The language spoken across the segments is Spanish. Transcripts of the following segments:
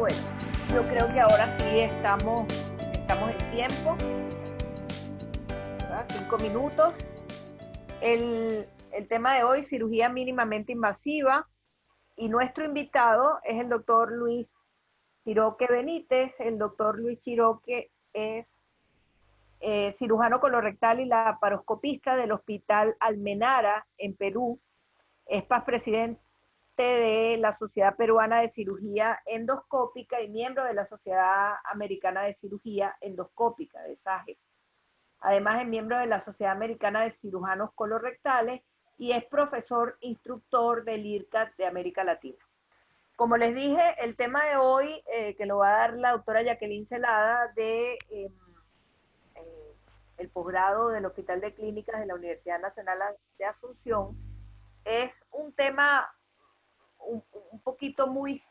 Bueno, yo creo que ahora sí estamos en tiempo, ¿verdad? 5 minutos. El tema de hoy, cirugía mínimamente invasiva, y nuestro invitado es el doctor Luis Chiroque Benítez. El doctor Luis Chiroque es cirujano colorectal y laparoscopista del Hospital Almenara en Perú. Es presidente de la Sociedad Peruana de Cirugía Endoscópica y miembro de la Sociedad Americana de Cirugía Endoscópica, de SAGES. Además es miembro de la Sociedad Americana de Cirujanos Colorectales y es profesor instructor del IRCAD de América Latina. Como les dije, el tema de hoy, que lo va a dar la doctora Jacqueline Celada de el posgrado del Hospital de Clínicas de la Universidad Nacional de Asunción, es un tema un poquito muy,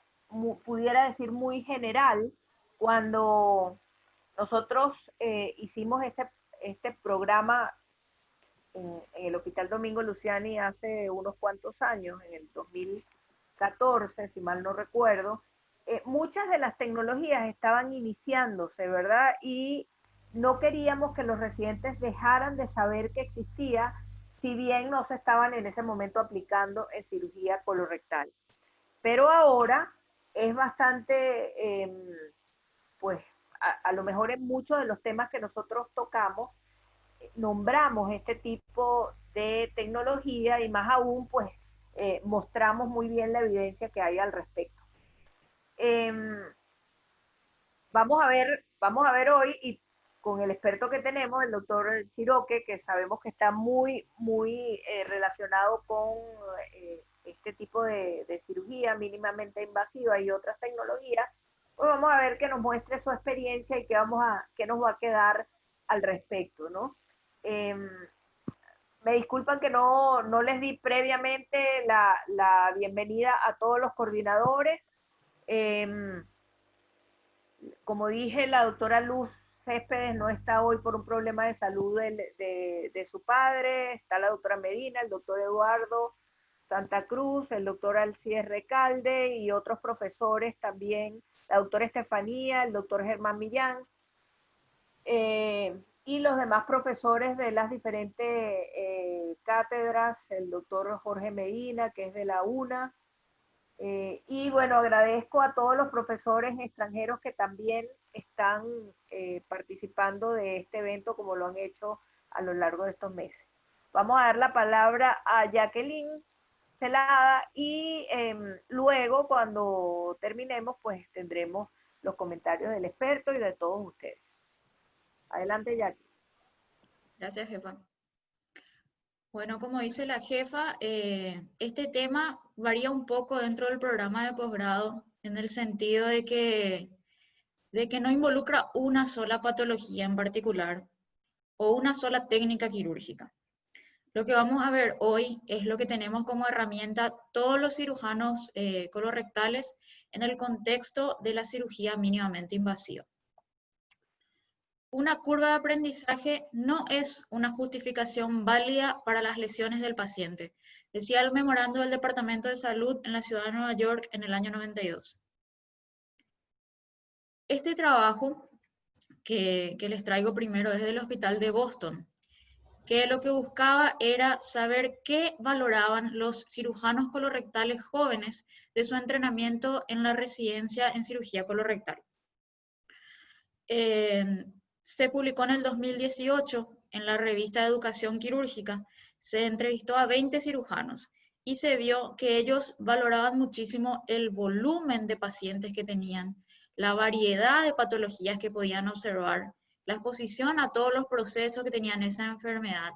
pudiera decir, muy general. Cuando nosotros hicimos este programa en el Hospital Domingo Luciani hace unos cuantos años, en el 2014, si mal no recuerdo, muchas de las tecnologías estaban iniciándose, ¿verdad? Y no queríamos que los residentes dejaran de saber que existía, si bien no se estaban en ese momento aplicando en cirugía colorectal. Pero ahora es bastante, pues, a lo mejor en muchos de los temas que nosotros tocamos, nombramos este tipo de tecnología y más aún, pues, mostramos muy bien la evidencia que hay al respecto. Eh, vamos a ver hoy, y con el experto que tenemos, el doctor Chiroque, que sabemos que está muy, muy relacionado con este tipo de cirugía mínimamente invasiva y otras tecnologías, pues vamos a ver que nos muestre su experiencia y qué nos va a quedar al respecto, ¿no? Eh, Me disculpan que no les di previamente la bienvenida a todos los coordinadores. Eh, Como dije, la doctora Luz Céspedes no está hoy por un problema de salud de su padre. Está la doctora Medina, el doctor Eduardo Santa Cruz, el doctor Alcides Recalde y otros profesores también, la doctora Estefanía, el doctor Germán Millán, y los demás profesores de las diferentes cátedras, el doctor Jorge Medina, que es de la UNA, y bueno, agradezco a todos los profesores extranjeros que también están participando de este evento, como lo han hecho a lo largo de estos meses. Vamos a dar la palabra a Jacqueline Celada y luego, cuando terminemos, pues tendremos los comentarios del experto y de todos ustedes. Adelante, Jacqueline. Gracias, jefa. Bueno, como dice la jefa, este tema varía un poco dentro del programa de posgrado en el sentido de que no involucra una sola patología en particular o una sola técnica quirúrgica. Lo que vamos a ver hoy es lo que tenemos como herramienta todos los cirujanos colorectales en el contexto de la cirugía mínimamente invasiva. Una curva de aprendizaje no es una justificación válida para las lesiones del paciente, decía el memorando del Departamento de Salud en la ciudad de Nueva York en el año 92. Este trabajo que les traigo primero es del Hospital de Boston, que lo que buscaba era saber qué valoraban los cirujanos colorectales jóvenes de su entrenamiento en la residencia en cirugía colorectal. Se publicó en el 2018 en la revista de Educación Quirúrgica. Se entrevistó a 20 cirujanos y se vio que ellos valoraban muchísimo el volumen de pacientes que tenían, la variedad de patologías que podían observar, la exposición a todos los procesos que tenían esa enfermedad,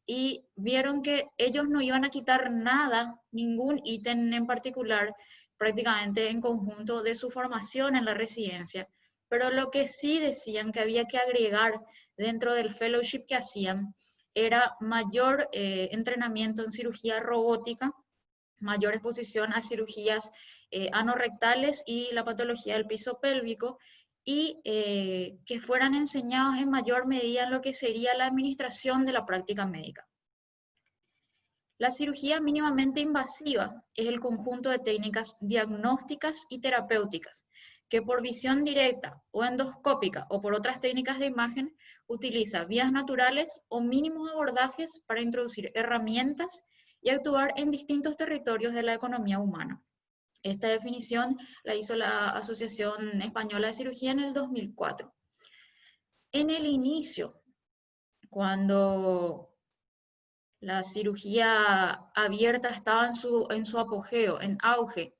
y vieron que ellos no iban a quitar nada, ningún ítem en particular, prácticamente en conjunto de su formación en la residencia, pero lo que sí decían que había que agregar dentro del fellowship que hacían era mayor entrenamiento en cirugía robótica, mayor exposición a cirugías anorrectales y la patología del piso pélvico, y que fueran enseñados en mayor medida en lo que sería la administración de la práctica médica. La cirugía mínimamente invasiva es el conjunto de técnicas diagnósticas y terapéuticas que por visión directa o endoscópica o por otras técnicas de imagen utiliza vías naturales o mínimos abordajes para introducir herramientas y actuar en distintos territorios de la economía humana. Esta definición la hizo la Asociación Española de Cirugía en el 2004. En el inicio, cuando la cirugía abierta estaba en su apogeo, en auge,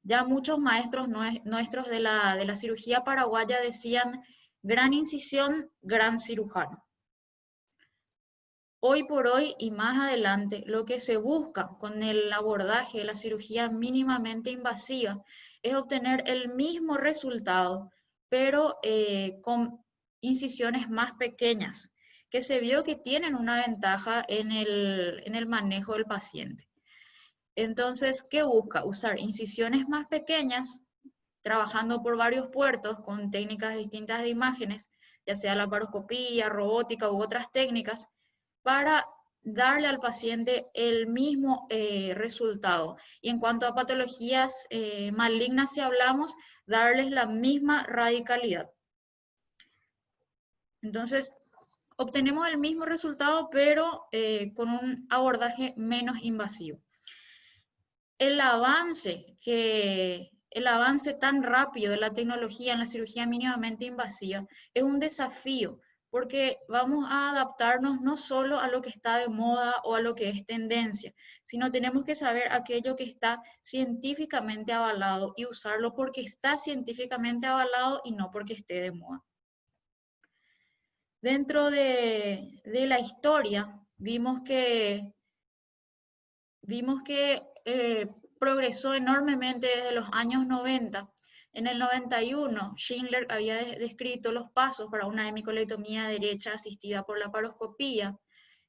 ya muchos maestros nuestros de la cirugía paraguaya decían gran incisión, gran cirujano. Hoy por hoy y más adelante, lo que se busca con el abordaje de la cirugía mínimamente invasiva es obtener el mismo resultado, pero con incisiones más pequeñas, que se vio que tienen una ventaja en el manejo del paciente. Entonces, ¿qué busca? Usar incisiones más pequeñas, trabajando por varios puertos con técnicas distintas de imágenes, ya sea laparoscopía, robótica u otras técnicas, para darle al paciente el mismo resultado. Y en cuanto a patologías malignas, si hablamos, darles la misma radicalidad. Entonces, obtenemos el mismo resultado, pero con un abordaje menos invasivo. El avance tan rápido de la tecnología en la cirugía mínimamente invasiva es un desafío, porque vamos a adaptarnos no solo a lo que está de moda o a lo que es tendencia, sino tenemos que saber aquello que está científicamente avalado y usarlo porque está científicamente avalado y no porque esté de moda. Dentro de la historia vimos que progresó enormemente desde los años 90. En el 91, Schindler había descrito los pasos para una hemicolectomía derecha asistida por laparoscopía.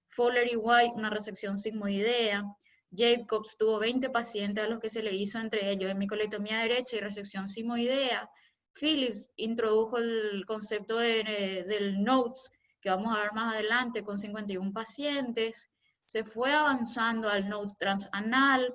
Fowler y White, una resección sigmoidea. Jacobs tuvo 20 pacientes a los que se le hizo entre ellos hemicolectomía derecha y resección sigmoidea. Phillips introdujo el concepto del NOTES, que vamos a ver más adelante, con 51 pacientes. Se fue avanzando al NOTES transanal.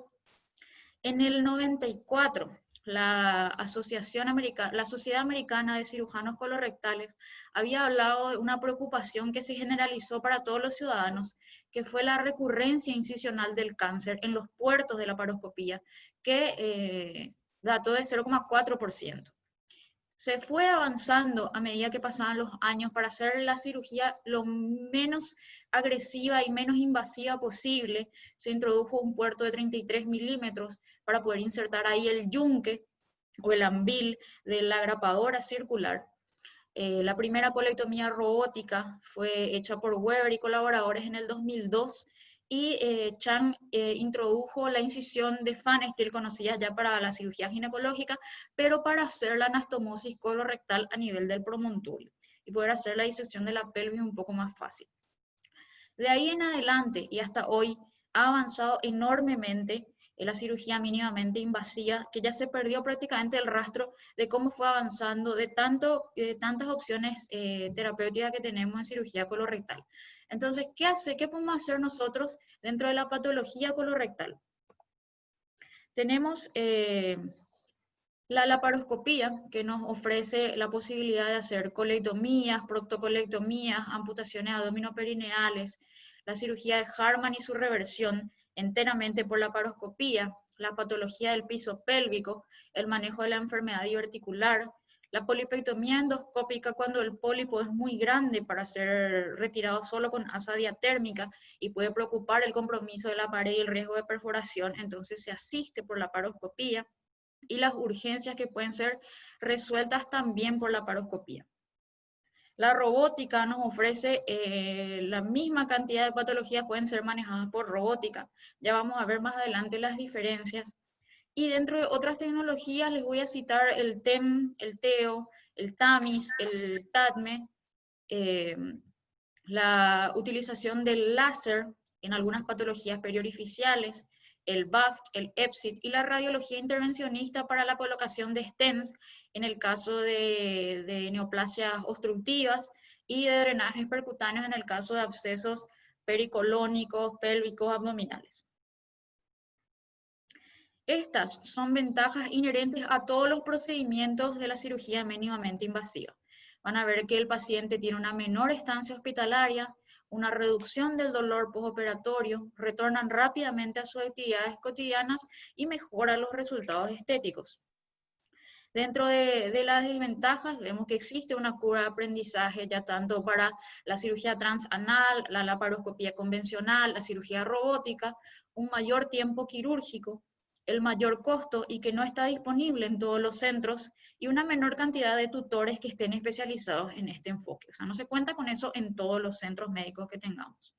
En el 94, la Sociedad Americana de Cirujanos Colorectales había hablado de una preocupación que se generalizó para todos los ciudadanos, que fue la recurrencia incisional del cáncer en los puertos de la laparoscopía, que dató de 0,4%. Se fue avanzando a medida que pasaban los años para hacer la cirugía lo menos agresiva y menos invasiva posible. Se introdujo un puerto de 33 milímetros para poder insertar ahí el yunque o el ambil de la grapadora circular. La primera colectomía robótica fue hecha por Weber y colaboradores en el 2002 y Chang introdujo la incisión de Fan Steel, conocida ya para la cirugía ginecológica, pero para hacer la anastomosis colorectal a nivel del promontorio y poder hacer la disección de la pelvis un poco más fácil. De ahí en adelante y hasta hoy ha avanzado enormemente en la cirugía mínimamente invasiva, que ya se perdió prácticamente el rastro de cómo fue avanzando, de tantas opciones terapéuticas que tenemos en cirugía colorectal. Entonces, ¿qué podemos hacer nosotros dentro de la patología colorectal? Tenemos la laparoscopía, que nos ofrece la posibilidad de hacer colectomías, proctocolectomías, amputaciones abdominoperineales, la cirugía de Hartmann y su reversión enteramente por laparoscopía, la patología del piso pélvico, el manejo de la enfermedad diverticular, la polipectomía endoscópica cuando el pólipo es muy grande para ser retirado solo con asa diatérmica y puede preocupar el compromiso de la pared y el riesgo de perforación, entonces se asiste por laparoscopía, y las urgencias que pueden ser resueltas también por laparoscopía. La robótica nos ofrece la misma cantidad de patologías pueden ser manejadas por robótica. Ya vamos a ver más adelante las diferencias. Y dentro de otras tecnologías les voy a citar el TEM, el TEO, el TAMIS, el TADME, la utilización del láser en algunas patologías periorificiales, el BAFT, el EPSIT y la radiología intervencionista para la colocación de stents en el caso de neoplasias obstructivas y de drenajes percutáneos en el caso de abscesos pericolónicos, pélvicos, abdominales. Estas son ventajas inherentes a todos los procedimientos de la cirugía mínimamente invasiva. Van a ver que el paciente tiene una menor estancia hospitalaria, una reducción del dolor postoperatorio, retornan rápidamente a sus actividades cotidianas y mejoran los resultados estéticos. Dentro de las desventajas, vemos que existe una curva de aprendizaje ya tanto para la cirugía transanal, la laparoscopía convencional, la cirugía robótica, un mayor tiempo quirúrgico, el mayor costo y que no está disponible en todos los centros y una menor cantidad de tutores que estén especializados en este enfoque. O sea, no se cuenta con eso en todos los centros médicos que tengamos.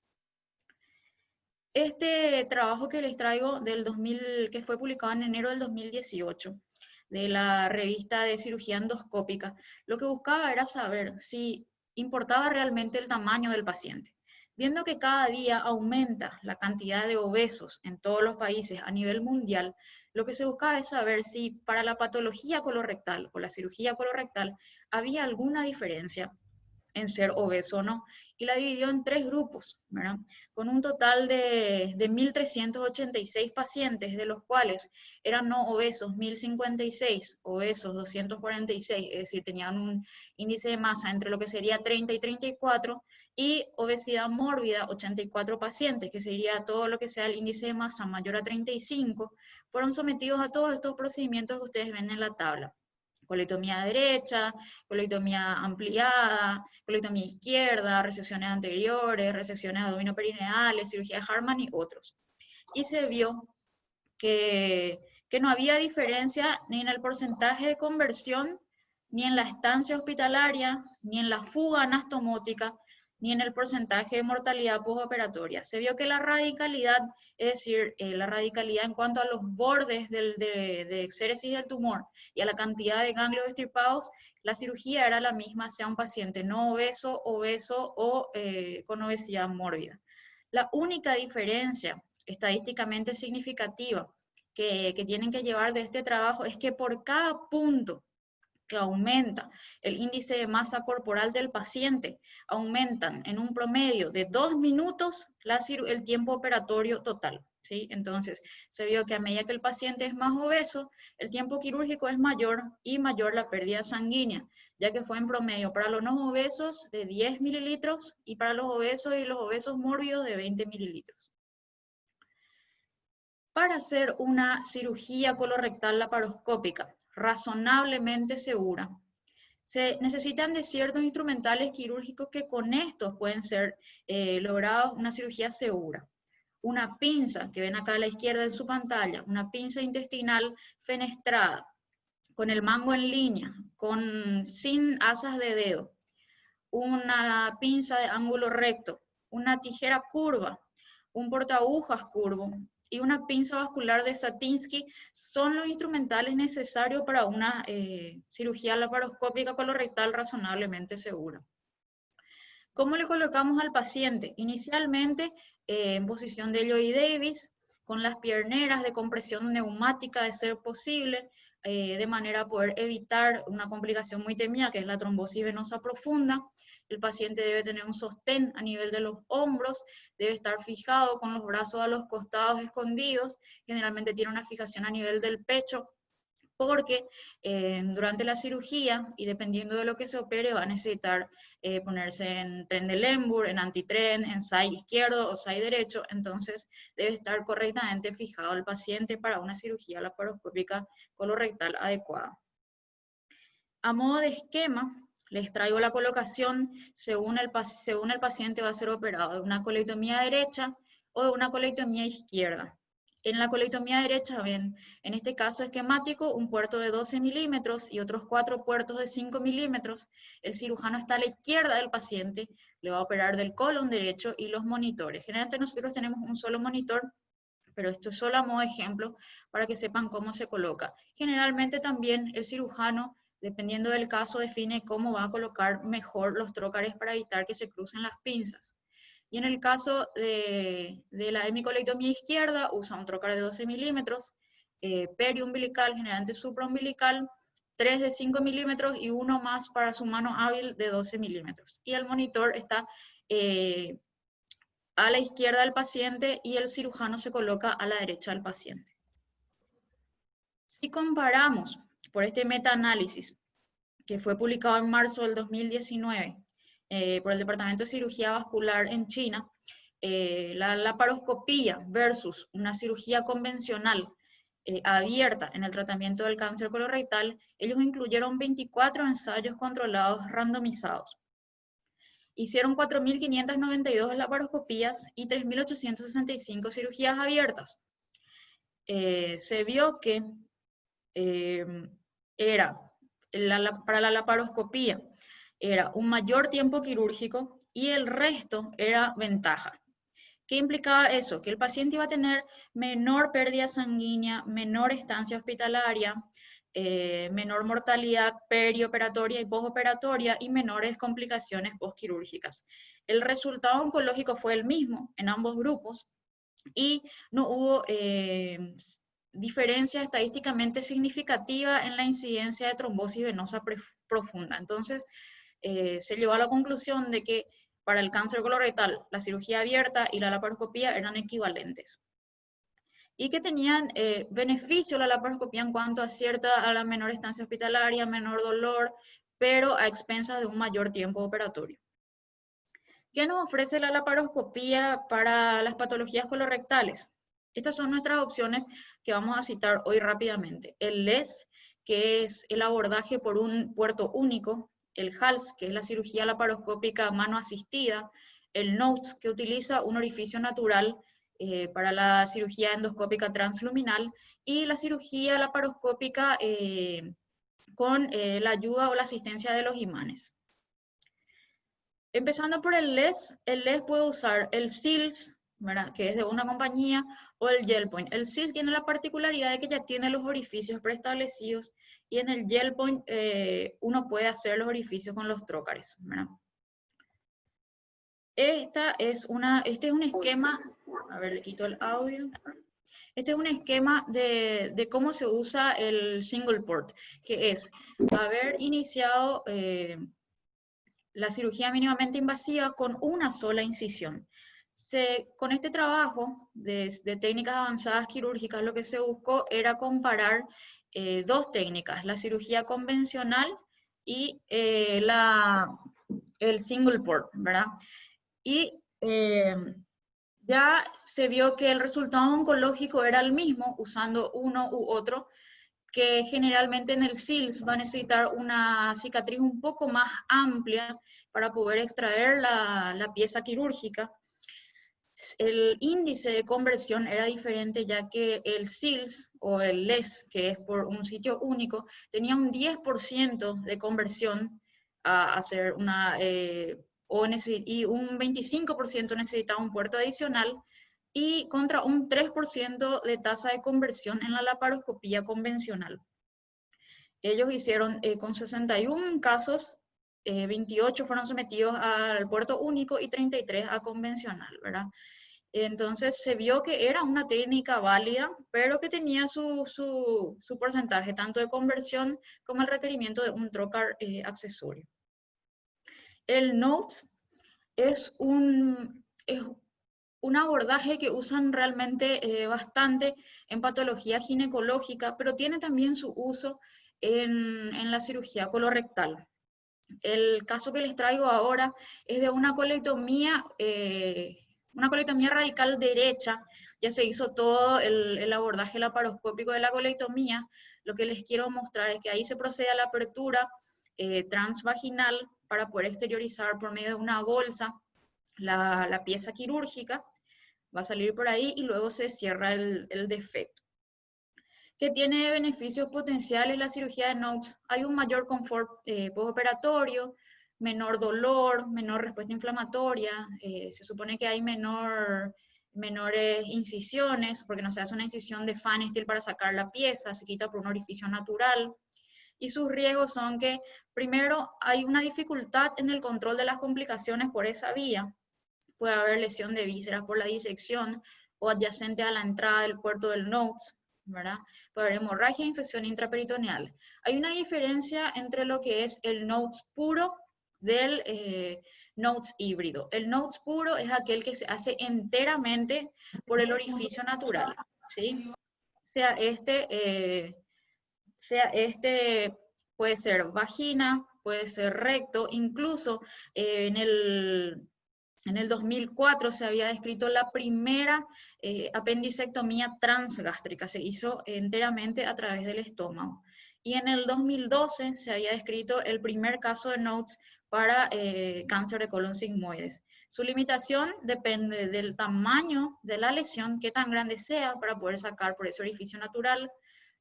Este trabajo que les traigo que fue publicado en enero del 2018, de la revista de cirugía endoscópica, lo que buscaba era saber si importaba realmente el tamaño del paciente. Viendo que cada día aumenta la cantidad de obesos en todos los países a nivel mundial, lo que se buscaba es saber si para la patología colorectal o la cirugía colorectal había alguna diferencia en ser obeso o no, y la dividió en 3 grupos, ¿verdad? Con un total de 1.386 pacientes, de los cuales eran no obesos 1.056, obesos 246, es decir, tenían un índice de masa entre lo que sería 30 y 34, y obesidad mórbida 84 pacientes, que sería todo lo que sea el índice de masa mayor a 35, fueron sometidos a todos estos procedimientos que ustedes ven en la tabla. Colectomía derecha, colectomía ampliada, colectomía izquierda, resecciones anteriores, resecciones abdominoperineales, cirugía de Hartmann y otros. Y se vio que no había diferencia ni en el porcentaje de conversión, ni en la estancia hospitalaria, ni en la fuga anastomótica, ni en el porcentaje de mortalidad postoperatoria. Se vio que la radicalidad, es decir, la radicalidad en cuanto a los bordes de exéresis del tumor y a la cantidad de ganglios extirpados, la cirugía era la misma, sea un paciente no obeso, obeso o con obesidad mórbida. La única diferencia estadísticamente significativa que tienen que llevar de este trabajo es que por cada punto que aumenta el índice de masa corporal del paciente, aumentan en un promedio de 2 minutos el tiempo operatorio total, ¿sí? Entonces, se vio que a medida que el paciente es más obeso, el tiempo quirúrgico es mayor y mayor la pérdida sanguínea, ya que fue en promedio para los no obesos de 10 mililitros y para los obesos y los obesos mórbidos de 20 mililitros. Para hacer una cirugía colorectal laparoscópica razonablemente segura, se necesitan de ciertos instrumentales quirúrgicos que con estos pueden ser logrados una cirugía segura. Una pinza, que ven acá a la izquierda en su pantalla, una pinza intestinal fenestrada, con el mango en línea, sin asas de dedo, una pinza de ángulo recto, una tijera curva, un portaagujas curvo y una pinza vascular de Satinsky son los instrumentales necesarios para una cirugía laparoscópica colorectal razonablemente segura. ¿Cómo le colocamos al paciente? Inicialmente en posición de Lloyd Davis, con las pierneras de compresión neumática de ser posible, de manera a poder evitar una complicación muy temida, que es la trombosis venosa profunda. El paciente debe tener un sostén a nivel de los hombros, debe estar fijado con los brazos a los costados escondidos, generalmente tiene una fijación a nivel del pecho, porque durante la cirugía, y dependiendo de lo que se opere, va a necesitar ponerse en tren de Lemburg, en antitren, en side izquierdo o side derecho, entonces debe estar correctamente fijado el paciente para una cirugía laparoscópica colorectal adecuada. A modo de esquema, les traigo la colocación según el paciente va a ser operado, de una colectomía derecha o de una colectomía izquierda. En la colectomía derecha ven, en este caso esquemático, un puerto de 12 milímetros y otros 4 puertos de 5 milímetros. El cirujano está a la izquierda del paciente, le va a operar del colon derecho y los monitores. Generalmente nosotros tenemos un solo monitor, pero esto es solo a modo de ejemplo para que sepan cómo se coloca. Generalmente también el cirujano, dependiendo del caso, define cómo va a colocar mejor los trócares para evitar que se crucen las pinzas. Y en el caso de la hemicolectomía izquierda, usa un trócar de 12 milímetros, periumbilical, generalmente supraumbilical, 3 de 5 milímetros y uno más para su mano hábil de 12 milímetros. Y el monitor está a la izquierda del paciente y el cirujano se coloca a la derecha del paciente. Si comparamos por este metaanálisis que fue publicado en marzo del 2019 por el Departamento de Cirugía Vascular en China, la laparoscopía versus una cirugía convencional abierta en el tratamiento del cáncer colorectal, ellos incluyeron 24 ensayos controlados randomizados. Hicieron 4.592 laparoscopías y 3.865 cirugías abiertas. Se vio que para la laparoscopía era un mayor tiempo quirúrgico y el resto era ventaja. ¿Qué implicaba eso? Que el paciente iba a tener menor pérdida sanguínea, menor estancia hospitalaria, menor mortalidad perioperatoria y postoperatoria y menores complicaciones postquirúrgicas. El resultado oncológico fue el mismo en ambos grupos y no hubo diferencia estadísticamente significativa en la incidencia de trombosis venosa profunda. Entonces, se llegó a la conclusión de que para el cáncer colorectal, la cirugía abierta y la laparoscopía eran equivalentes. Y que tenían beneficio la laparoscopía en cuanto a la menor estancia hospitalaria, menor dolor, pero a expensas de un mayor tiempo operatorio. ¿Qué nos ofrece la laparoscopía para las patologías colorectales? Estas son nuestras opciones que vamos a citar hoy rápidamente. El LES, que es el abordaje por un puerto único, el HALS, que es la cirugía laparoscópica mano asistida, el NOTES, que utiliza un orificio natural para la cirugía endoscópica transluminal, y la cirugía laparoscópica con la ayuda o la asistencia de los imanes. Empezando por el LES puede usar el SILS, ¿verdad?, que es de una compañía, o el GelPoint. El SILS tiene la particularidad de que ya tiene los orificios preestablecidos, y en el GelPoint uno puede hacer los orificios con los trócares, ¿verdad? Este es un esquema, a ver, le quito el audio. Este es un esquema de cómo se usa el single port, que es haber iniciado la cirugía mínimamente invasiva con una sola incisión. Con este trabajo de técnicas avanzadas quirúrgicas, lo que se buscó era comparar dos técnicas, la cirugía convencional y el single port, ¿verdad? Y ya se vio que el resultado oncológico era el mismo usando uno u otro, que generalmente en el SILS va a necesitar una cicatriz un poco más amplia para poder extraer la pieza quirúrgica. El índice de conversión era diferente, ya que el SILS o el LES, que es por un sitio único, tenía un 10% de conversión a hacer y un 25% necesitaba un puerto adicional, y contra un 3% de tasa de conversión en la laparoscopía convencional. Ellos hicieron con 61 casos, 28 fueron sometidos al puerto único y 33 a convencional, ¿verdad? Entonces se vio que era una técnica válida, pero que tenía su porcentaje tanto de conversión como el requerimiento de un trocar accesorio. El NOTES es un abordaje que usan realmente bastante en patología ginecológica, pero tiene también su uso en la cirugía colorectal. El caso que les traigo ahora es de una colectomía radical derecha. Ya se hizo todo el abordaje laparoscópico de la colectomía. Lo que les quiero mostrar es que ahí se procede a la apertura transvaginal para poder exteriorizar por medio de una bolsa la pieza quirúrgica. Va a salir por ahí y luego se cierra el defecto. ¿Qué tiene beneficios potenciales la cirugía de NOTES? Hay un mayor confort postoperatorio, menor dolor, menor respuesta inflamatoria, se supone que hay menores incisiones, porque no se hace una incisión de Fanny Steel para sacar la pieza, se quita por un orificio natural. Y sus riesgos son que, primero, hay una dificultad en el control de las complicaciones por esa vía. Puede haber lesión de vísceras por la disección o adyacente a la entrada del puerto del NOTES, ¿verdad? Puede haber hemorragia e infección intraperitoneal. Hay una diferencia entre lo que es el NOTES puro del NOTES híbrido. El NOTES puro es aquel que se hace enteramente por el orificio natural, ¿sí? O sea, sea puede ser vagina, puede ser recto, incluso en el 2004 se había descrito la primera apendicectomía transgástrica, se hizo enteramente a través del estómago. Y en el 2012 se había descrito el primer caso de Notes para cáncer de colon sigmoides. Su limitación depende del tamaño de la lesión, qué tan grande sea para poder sacar por ese orificio natural,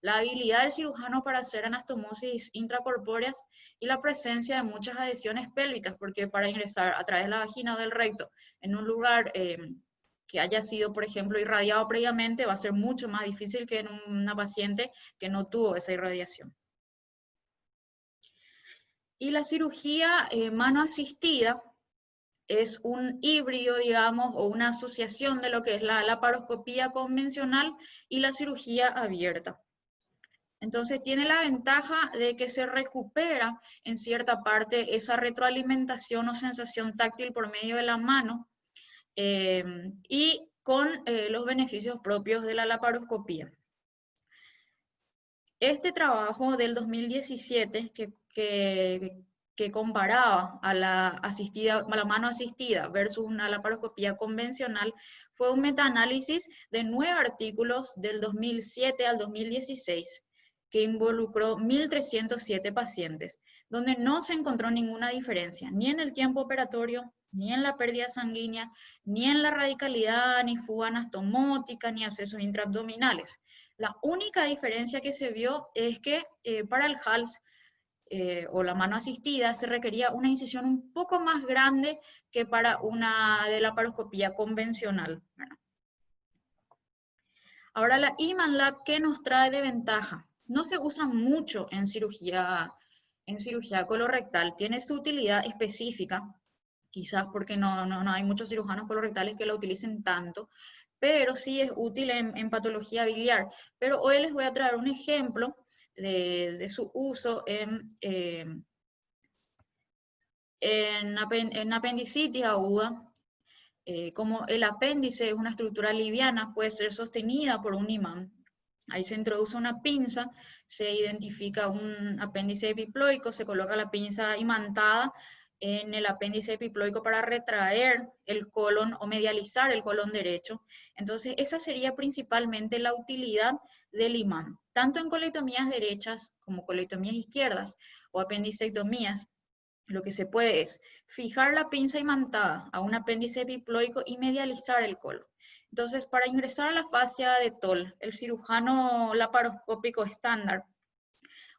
la habilidad del cirujano para hacer anastomosis intracorpóreas y la presencia de muchas adhesiones pélvicas, porque para ingresar a través de la vagina o del recto en un lugar que haya sido, por ejemplo, irradiado previamente, va a ser mucho más difícil que en una paciente que no tuvo esa irradiación. Y la cirugía mano asistida es un híbrido, digamos, o una asociación de lo que es la laparoscopía convencional y la cirugía abierta. Entonces tiene la ventaja de que se recupera en cierta parte esa retroalimentación o sensación táctil por medio de la mano y con los beneficios propios de la laparoscopía. Este trabajo del 2017 que comparaba a la mano asistida versus una laparoscopía convencional fue un metaanálisis de 9 artículos del 2007 al 2016 que involucró 1.307 pacientes, donde no se encontró ninguna diferencia, ni en el tiempo operatorio, ni en la pérdida sanguínea, ni en la radicalidad, ni fuga anastomótica, ni abscesos intraabdominales. La única diferencia que se vio es que para el HALS o la mano asistida se requería una incisión un poco más grande que para una de laparoscopía convencional, ¿verdad? Ahora la Imanlab, ¿qué nos trae de ventaja? No se usa mucho en cirugía colorectal, tiene su utilidad específica, quizás porque no hay muchos cirujanos colorectales que la utilicen tanto, pero sí es útil en patología biliar. Pero hoy les voy a traer un ejemplo de su uso en apendicitis aguda. Como el apéndice es una estructura liviana, puede ser sostenida por un imán. Ahí se introduce una pinza, se identifica un apéndice epiploico, se coloca la pinza imantada en el apéndice epiploico para retraer el colon o medializar el colon derecho. Entonces, esa sería principalmente la utilidad del imán, tanto en colectomías derechas como colectomías izquierdas o apendicectomías. Lo que se puede es fijar la pinza imantada a un apéndice epiploico y medializar el colon. Entonces, para ingresar a la fascia de Toll, el cirujano laparoscópico estándar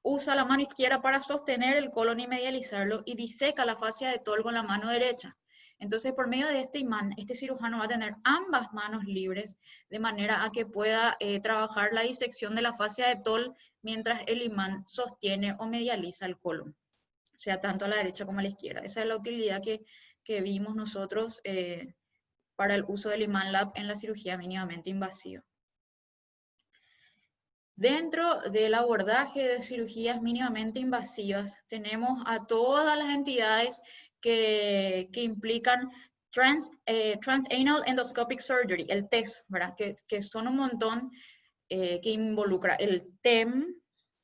usa la mano izquierda para sostener el colon y medializarlo y diseca la fascia de Toll con la mano derecha. Entonces, por medio de este imán, este cirujano va a tener ambas manos libres de manera a que pueda trabajar la disección de la fascia de Toll mientras el imán sostiene o medializa el colon, sea tanto a la derecha como a la izquierda. Esa es la utilidad que vimos nosotros para el uso del Imanlab en la cirugía mínimamente invasiva. Dentro del abordaje de cirugías mínimamente invasivas, tenemos a todas las entidades que implican Transanal Endoscopic Surgery, el TES, ¿verdad? Que son un montón, que involucra el TEM,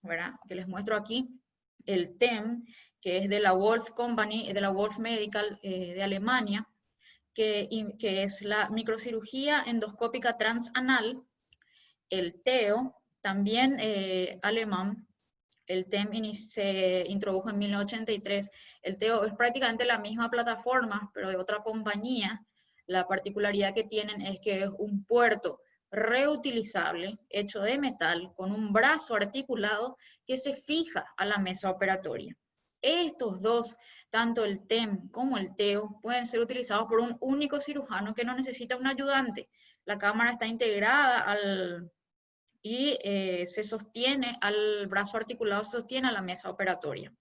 ¿verdad? Que les muestro aquí, el TEM, que es de la Wolf Company, de la Wolf Medical de Alemania, que es la microcirugía endoscópica transanal, el TEO, también alemán. El TEM se introdujo en 1983. El TEO es prácticamente la misma plataforma, pero de otra compañía. La particularidad que tienen es que es un puerto reutilizable, hecho de metal, con un brazo articulado que se fija a la mesa operatoria. Estos dos, tanto el TEM como el TEO, pueden ser utilizados por un único cirujano que no necesita un ayudante. La cámara está integrada y se sostiene al brazo articulado, se sostiene a la mesa operatoria.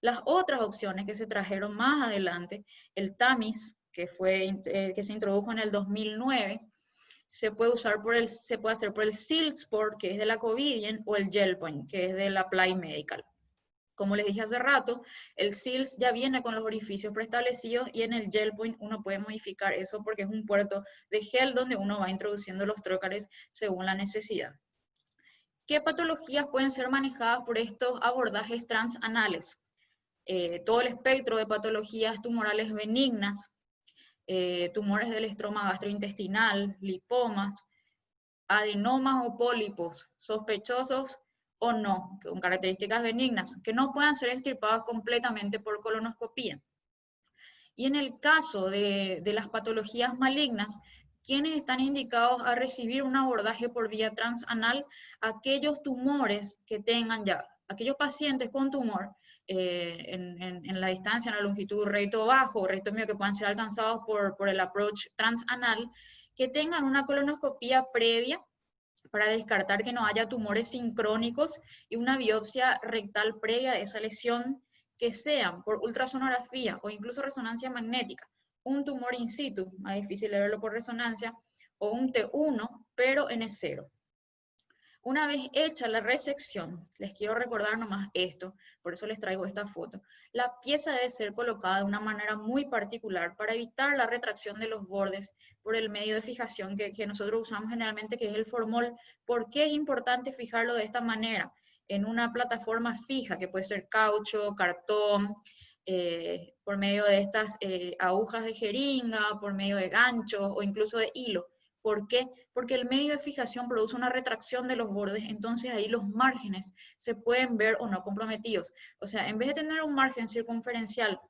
Las otras opciones que se trajeron más adelante, el TAMIS, que se introdujo en el 2009, se puede hacer por el Silksport, que es de la Covidien, o el Gelpoint, que es de la Apply Medical. Como les dije hace rato, el SILS ya viene con los orificios preestablecidos y en el Gelpoint uno puede modificar eso porque es un puerto de gel donde uno va introduciendo los trócares según la necesidad. ¿Qué patologías pueden ser manejadas por estos abordajes transanales? Todo el espectro de patologías tumorales benignas, tumores del estroma gastrointestinal, lipomas, adenomas o pólipos sospechosos o no, con características benignas, que no puedan ser extirpadas completamente por colonoscopía. Y en el caso de las patologías malignas, ¿quiénes están indicados a recibir un abordaje por vía transanal? Aquellos tumores que tengan ya, aquellos pacientes con tumor en la distancia, en la longitud recto bajo o recto medio que puedan ser alcanzados por el approach transanal, que tengan una colonoscopía previa para descartar que no haya tumores sincrónicos y una biopsia rectal previa de esa lesión, que sean por ultrasonografía o incluso resonancia magnética, un tumor in situ, más difícil de verlo por resonancia, o un T1, pero N0. Una vez hecha la resección, les quiero recordar nomás esto, por eso les traigo esta foto, la pieza debe ser colocada de una manera muy particular para evitar la retracción de los bordes por el medio de fijación que nosotros usamos generalmente, que es el formol. ¿Por qué es importante fijarlo de esta manera? En una plataforma fija, que puede ser caucho, cartón, por medio de estas agujas de jeringa, por medio de ganchos o incluso de hilo. ¿Por qué? Porque el medio de fijación produce una retracción de los bordes, entonces ahí los márgenes se pueden ver o no comprometidos. O sea, en vez de tener un margen circunferencial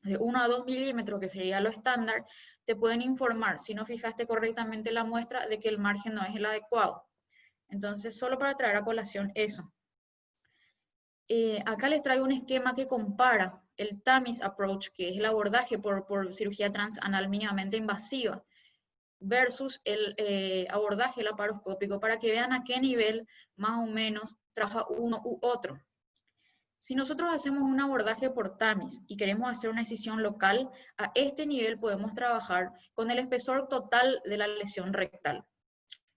de 1 a 2 milímetros, que sería lo estándar, te pueden informar, si no fijaste correctamente la muestra, de que el margen no es el adecuado. Entonces, solo para traer a colación eso. Acá les traigo un esquema que compara el TAMIS approach, que es el abordaje por cirugía transanal mínimamente invasiva, versus el abordaje laparoscópico, para que vean a qué nivel más o menos trabaja uno u otro. Si nosotros hacemos un abordaje por TAMIS y queremos hacer una excisión local, a este nivel podemos trabajar con el espesor total de la lesión rectal.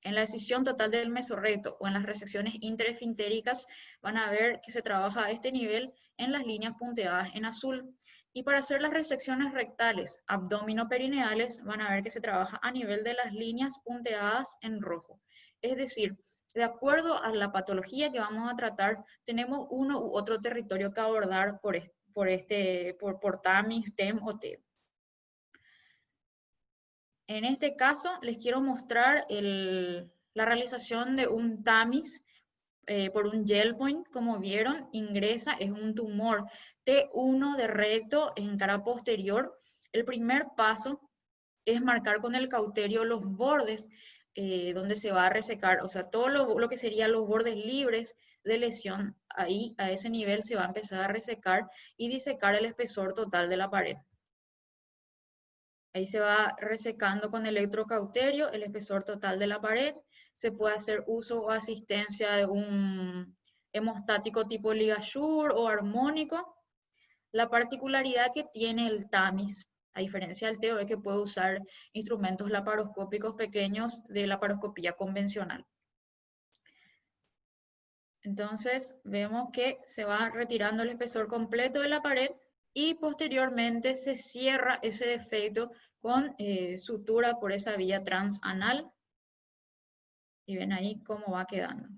En la excisión total del mesorrecto o en las resecciones interesfintéricas van a ver que se trabaja a este nivel en las líneas punteadas en azul. Y para hacer las resecciones rectales abdominoperineales van a ver que se trabaja a nivel de las líneas punteadas en rojo. Es decir, de acuerdo a la patología que vamos a tratar, tenemos uno u otro territorio que abordar por TAMIS, TEM o TEM. En este caso, les quiero mostrar la realización de un TAMIS por un gel point. Como vieron, ingresa, es un tumor T1 de recto en cara posterior. El primer paso es marcar con el cauterio los bordes donde se va a resecar, o sea, todo lo que serían los bordes libres de lesión, ahí a ese nivel se va a empezar a resecar y disecar el espesor total de la pared. Ahí se va resecando con electrocauterio el espesor total de la pared. Se puede hacer uso o asistencia de un hemostático tipo LigaSure o armónico. La particularidad que tiene el TAMIS, a diferencia del TEO, es que puede usar instrumentos laparoscópicos pequeños de laparoscopía convencional. Entonces vemos que se va retirando el espesor completo de la pared y posteriormente se cierra ese defecto con sutura por esa vía transanal. Y ven ahí cómo va quedando.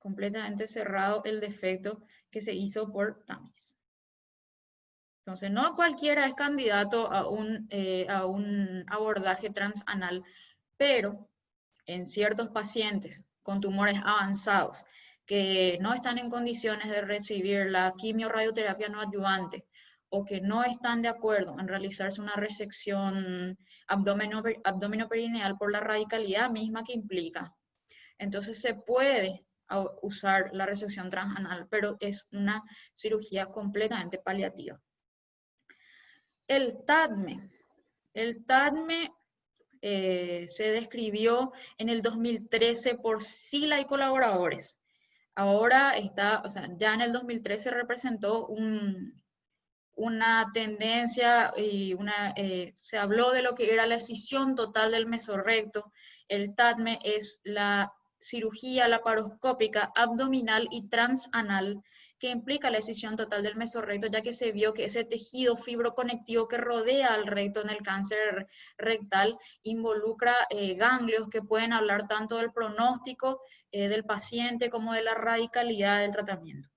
Completamente cerrado el defecto que se hizo por TAMIS. Entonces, no cualquiera es candidato a un abordaje transanal, pero en ciertos pacientes con tumores avanzados que no están en condiciones de recibir la quimio-radioterapia no adyuvante o que no están de acuerdo en realizarse una resección abdominoperineal por la radicalidad misma que implica, entonces se puede usar la resección transanal, pero es una cirugía completamente paliativa. El TADME. El TADME se describió en el 2013 por Sila y colaboradores. Ahora está, o sea, ya en el 2013 representó una tendencia y se habló de lo que era la excisión total del mesorrecto. El TADME es la cirugía laparoscópica abdominal y transanal que implica la escisión total del mesorrecto, ya que se vio que ese tejido fibroconectivo que rodea al recto en el cáncer rectal involucra ganglios que pueden hablar tanto del pronóstico del paciente como de la radicalidad del tratamiento.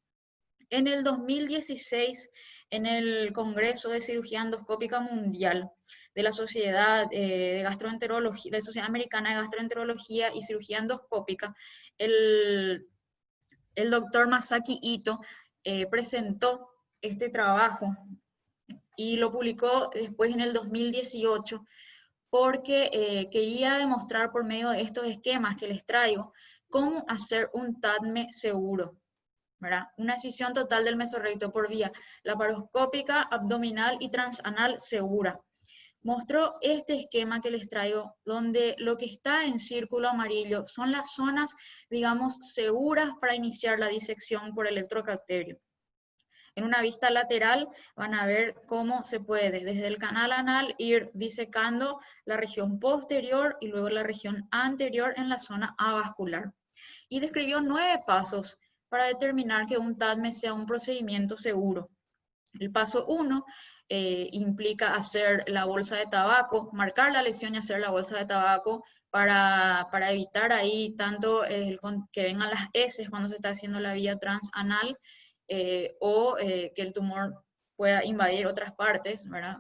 En el 2016, en el Congreso de Cirugía Endoscópica Mundial de la Sociedad de Gastroenterología, de la Sociedad Americana de Gastroenterología y Cirugía Endoscópica, el doctor Masaki Ito presentó este trabajo y lo publicó después en el 2018 porque quería demostrar por medio de estos esquemas que les traigo cómo hacer un TADME seguro, ¿verdad? Una escisión total del mesorrecto por vía laparoscópica, abdominal y transanal segura. Mostró este esquema que les traigo, donde lo que está en círculo amarillo son las zonas, digamos, seguras para iniciar la disección por electrocauterio. En una vista lateral van a ver cómo se puede, desde el canal anal, ir disecando la región posterior y luego la región anterior en la zona avascular. Y describió 9 pasos para determinar que un TADME sea un procedimiento seguro. El paso 1 implica hacer la bolsa de tabaco, marcar la lesión y hacer la bolsa de tabaco para evitar ahí tanto que vengan las heces cuando se está haciendo la vía transanal o que el tumor pueda invadir otras partes, ¿verdad?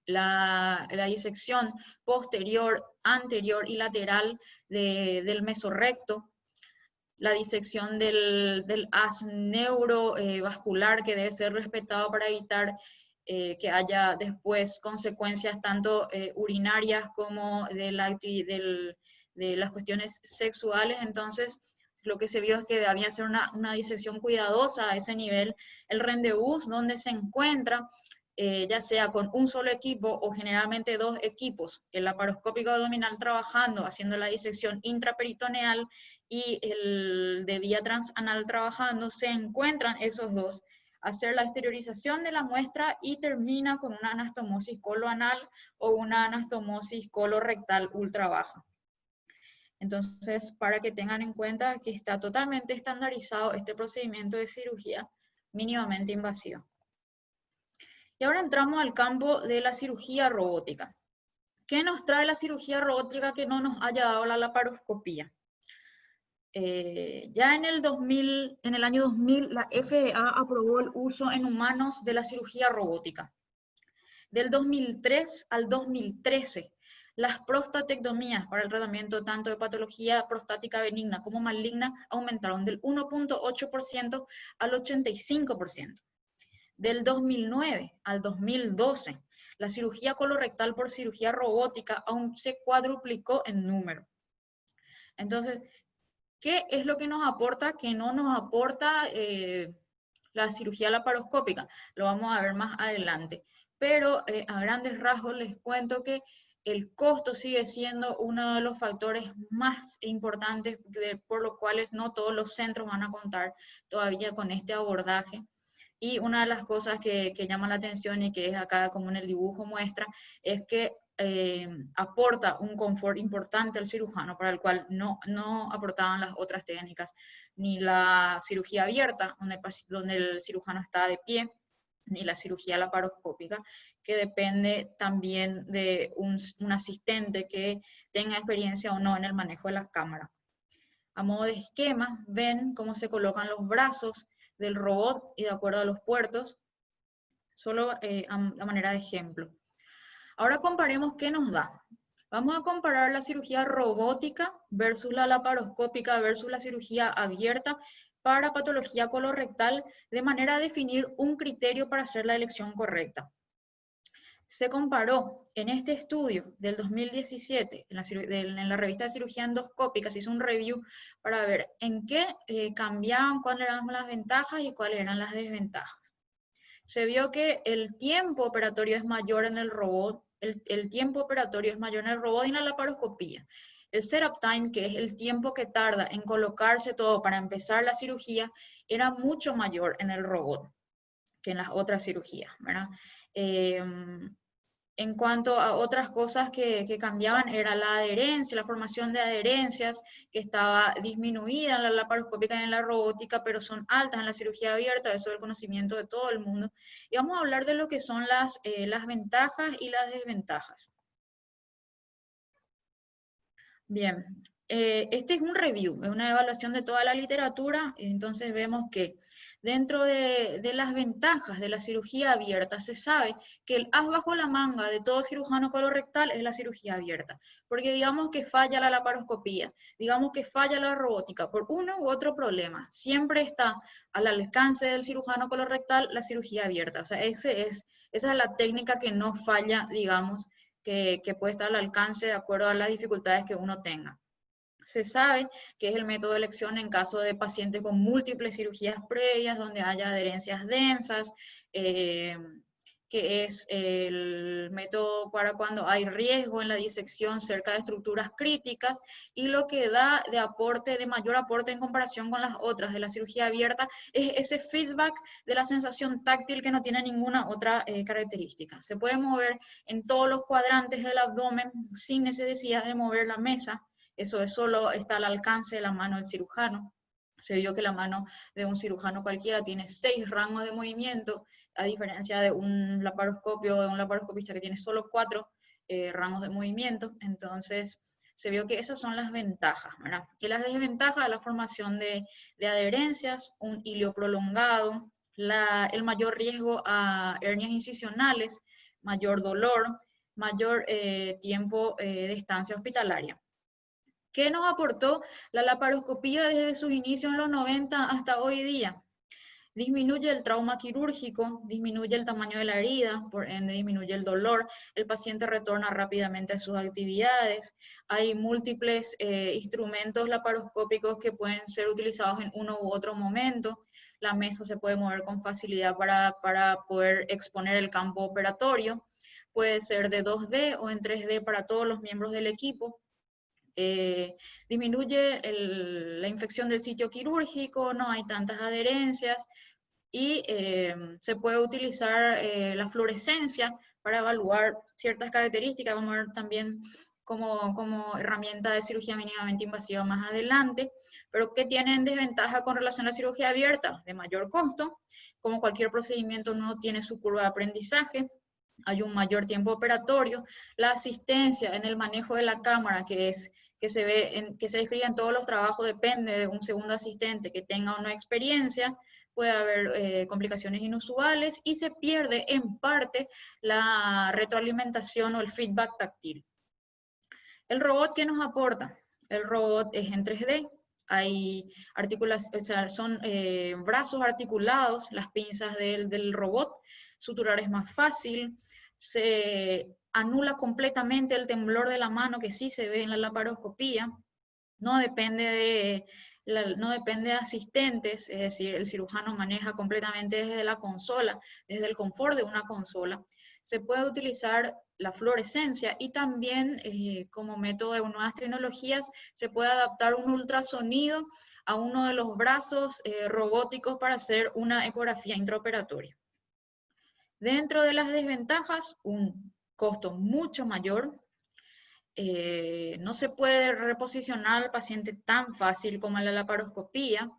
La disección posterior, anterior y lateral del mesorrecto, la disección del haz neurovascular que debe ser respetado para evitar que haya después consecuencias tanto urinarias como de las cuestiones sexuales. Entonces, lo que se vio es que debía ser una disección cuidadosa a ese nivel. El rendezvous, donde se encuentra, ya sea con un solo equipo o generalmente 2 equipos, el laparoscópico abdominal trabajando, haciendo la disección intraperitoneal y el de vía transanal trabajando, se encuentran esos dos, hacer la exteriorización de la muestra y termina con una anastomosis coloanal o una anastomosis colorectal ultra baja. Entonces, para que tengan en cuenta que está totalmente estandarizado este procedimiento de cirugía mínimamente invasiva. Y ahora entramos al campo de la cirugía robótica. ¿Qué nos trae la cirugía robótica que no nos haya dado la laparoscopía? Ya en el año 2000, la FDA aprobó el uso en humanos de la cirugía robótica. Del 2003 al 2013, las prostatectomías para el tratamiento tanto de patología prostática benigna como maligna aumentaron del 1.8% al 85%. Del 2009 al 2012, la cirugía colorectal por cirugía robótica aún se cuadruplicó en número. Entonces, ¿qué es lo que nos aporta que no nos aporta la cirugía laparoscópica? Lo vamos a ver más adelante. Pero a grandes rasgos les cuento que el costo sigue siendo uno de los factores más importantes por los cuales no todos los centros van a contar todavía con este abordaje. Y una de las cosas que llama la atención y que es acá como en el dibujo muestra, es que aporta un confort importante al cirujano, para el cual no aportaban las otras técnicas, ni la cirugía abierta, donde el cirujano está de pie, ni la cirugía laparoscópica, que depende también de un asistente que tenga experiencia o no en el manejo de las cámaras. A modo de esquema, ven cómo se colocan los brazos del robot y de acuerdo a los puertos, solo a manera de ejemplo. Ahora comparemos qué nos da. Vamos a comparar la cirugía robótica versus la laparoscópica versus la cirugía abierta para patología colorectal, de manera a definir un criterio para hacer la elección correcta. Se comparó en este estudio del 2017, en la revista de cirugía endoscópica, se hizo un review para ver en qué cambiaban, cuáles eran las ventajas y cuáles eran las desventajas. Se vio que el tiempo operatorio es mayor en el robot, el tiempo operatorio es mayor en el robot y en la laparoscopía. El setup time, que es el tiempo que tarda en colocarse todo para empezar la cirugía, era mucho mayor en el robot que en las otras cirugías, ¿verdad? En cuanto a otras cosas que cambiaban, era la adherencia, la formación de adherencias, que estaba disminuida en la laparoscópica y en la robótica, pero son altas en la cirugía abierta, eso es el conocimiento de todo el mundo. Y vamos a hablar de lo que son las ventajas y las desventajas. Bien, este es un review, es una evaluación de toda la literatura, entonces vemos que dentro de las ventajas de la cirugía abierta se sabe que el as bajo la manga de todo cirujano colorectal es la cirugía abierta, porque digamos que falla la laparoscopía, digamos que falla la robótica por uno u otro problema, siempre está al alcance del cirujano colorectal la cirugía abierta, o sea, esa es la técnica que no falla, digamos, que puede estar al alcance de acuerdo a las dificultades que uno tenga. Se sabe que es el método de elección en caso de pacientes con múltiples cirugías previas, donde haya adherencias densas, que es el método para cuando hay riesgo en la disección cerca de estructuras críticas, y lo que da de mayor aporte en comparación con las otras de la cirugía abierta es ese feedback de la sensación táctil que no tiene ninguna otra característica. Se puede mover en todos los cuadrantes del abdomen sin necesidad de mover la mesa, eso es solo está al alcance de la mano del cirujano. Se vio que la mano de un cirujano cualquiera tiene 6 rangos de movimiento, a diferencia de un laparoscopio o de un laparoscopista que tiene solo 4 rangos de movimiento. Entonces, se vio que esas son las ventajas, ¿verdad? Que las desventajas, la formación de adherencias, un hilio prolongado, el mayor riesgo a hernias incisionales, mayor dolor, mayor tiempo de estancia hospitalaria. ¿Qué nos aportó la laparoscopía desde sus inicios en los 90 hasta hoy día? Disminuye el trauma quirúrgico, disminuye el tamaño de la herida, por ende disminuye el dolor, el paciente retorna rápidamente a sus actividades, hay múltiples instrumentos laparoscópicos que pueden ser utilizados en uno u otro momento, la mesa se puede mover con facilidad para poder exponer el campo operatorio, puede ser de 2D o en 3D para todos los miembros del equipo. Disminuye la infección del sitio quirúrgico, no hay tantas adherencias y se puede utilizar la fluorescencia para evaluar ciertas características, vamos a ver también como herramienta de cirugía mínimamente invasiva más adelante, pero que tienen desventaja con relación a la cirugía abierta, de mayor costo, como cualquier procedimiento no tiene su curva de aprendizaje, hay un mayor tiempo operatorio, la asistencia en el manejo de la cámara, que se describe en todos los trabajos, depende de un segundo asistente que tenga una experiencia, puede haber complicaciones inusuales y se pierde en parte la retroalimentación o el feedback táctil. ¿El robot qué nos aporta? El robot es en 3D, hay o sea, son brazos articulados, las pinzas del robot, suturar es más fácil, se anula completamente el temblor de la mano que sí se ve en la laparoscopía, no depende de asistentes, es decir, el cirujano maneja completamente desde la consola, desde el confort de una consola. Se puede utilizar la fluorescencia y también como método de nuevas tecnologías se puede adaptar un ultrasonido a uno de los brazos robóticos para hacer una ecografía intraoperatoria. Dentro de las desventajas, un costo mucho mayor. No se puede reposicionar al paciente tan fácil como en la laparoscopía.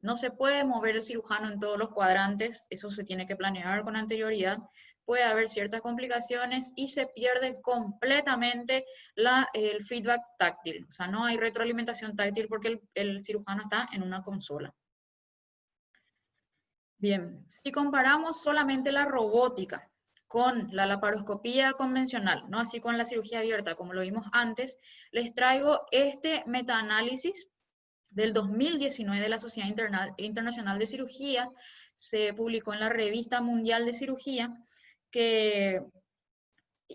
No se puede mover el cirujano en todos los cuadrantes, eso se tiene que planear con anterioridad. Puede haber ciertas complicaciones y se pierde completamente el feedback táctil. O sea, no hay retroalimentación táctil porque el cirujano está en una consola. Bien, si comparamos solamente la robótica con la laparoscopía convencional, no así con la cirugía abierta como lo vimos antes, les traigo este metaanálisis del 2019 de la Sociedad Internacional de Cirugía, se publicó en la Revista Mundial de Cirugía, que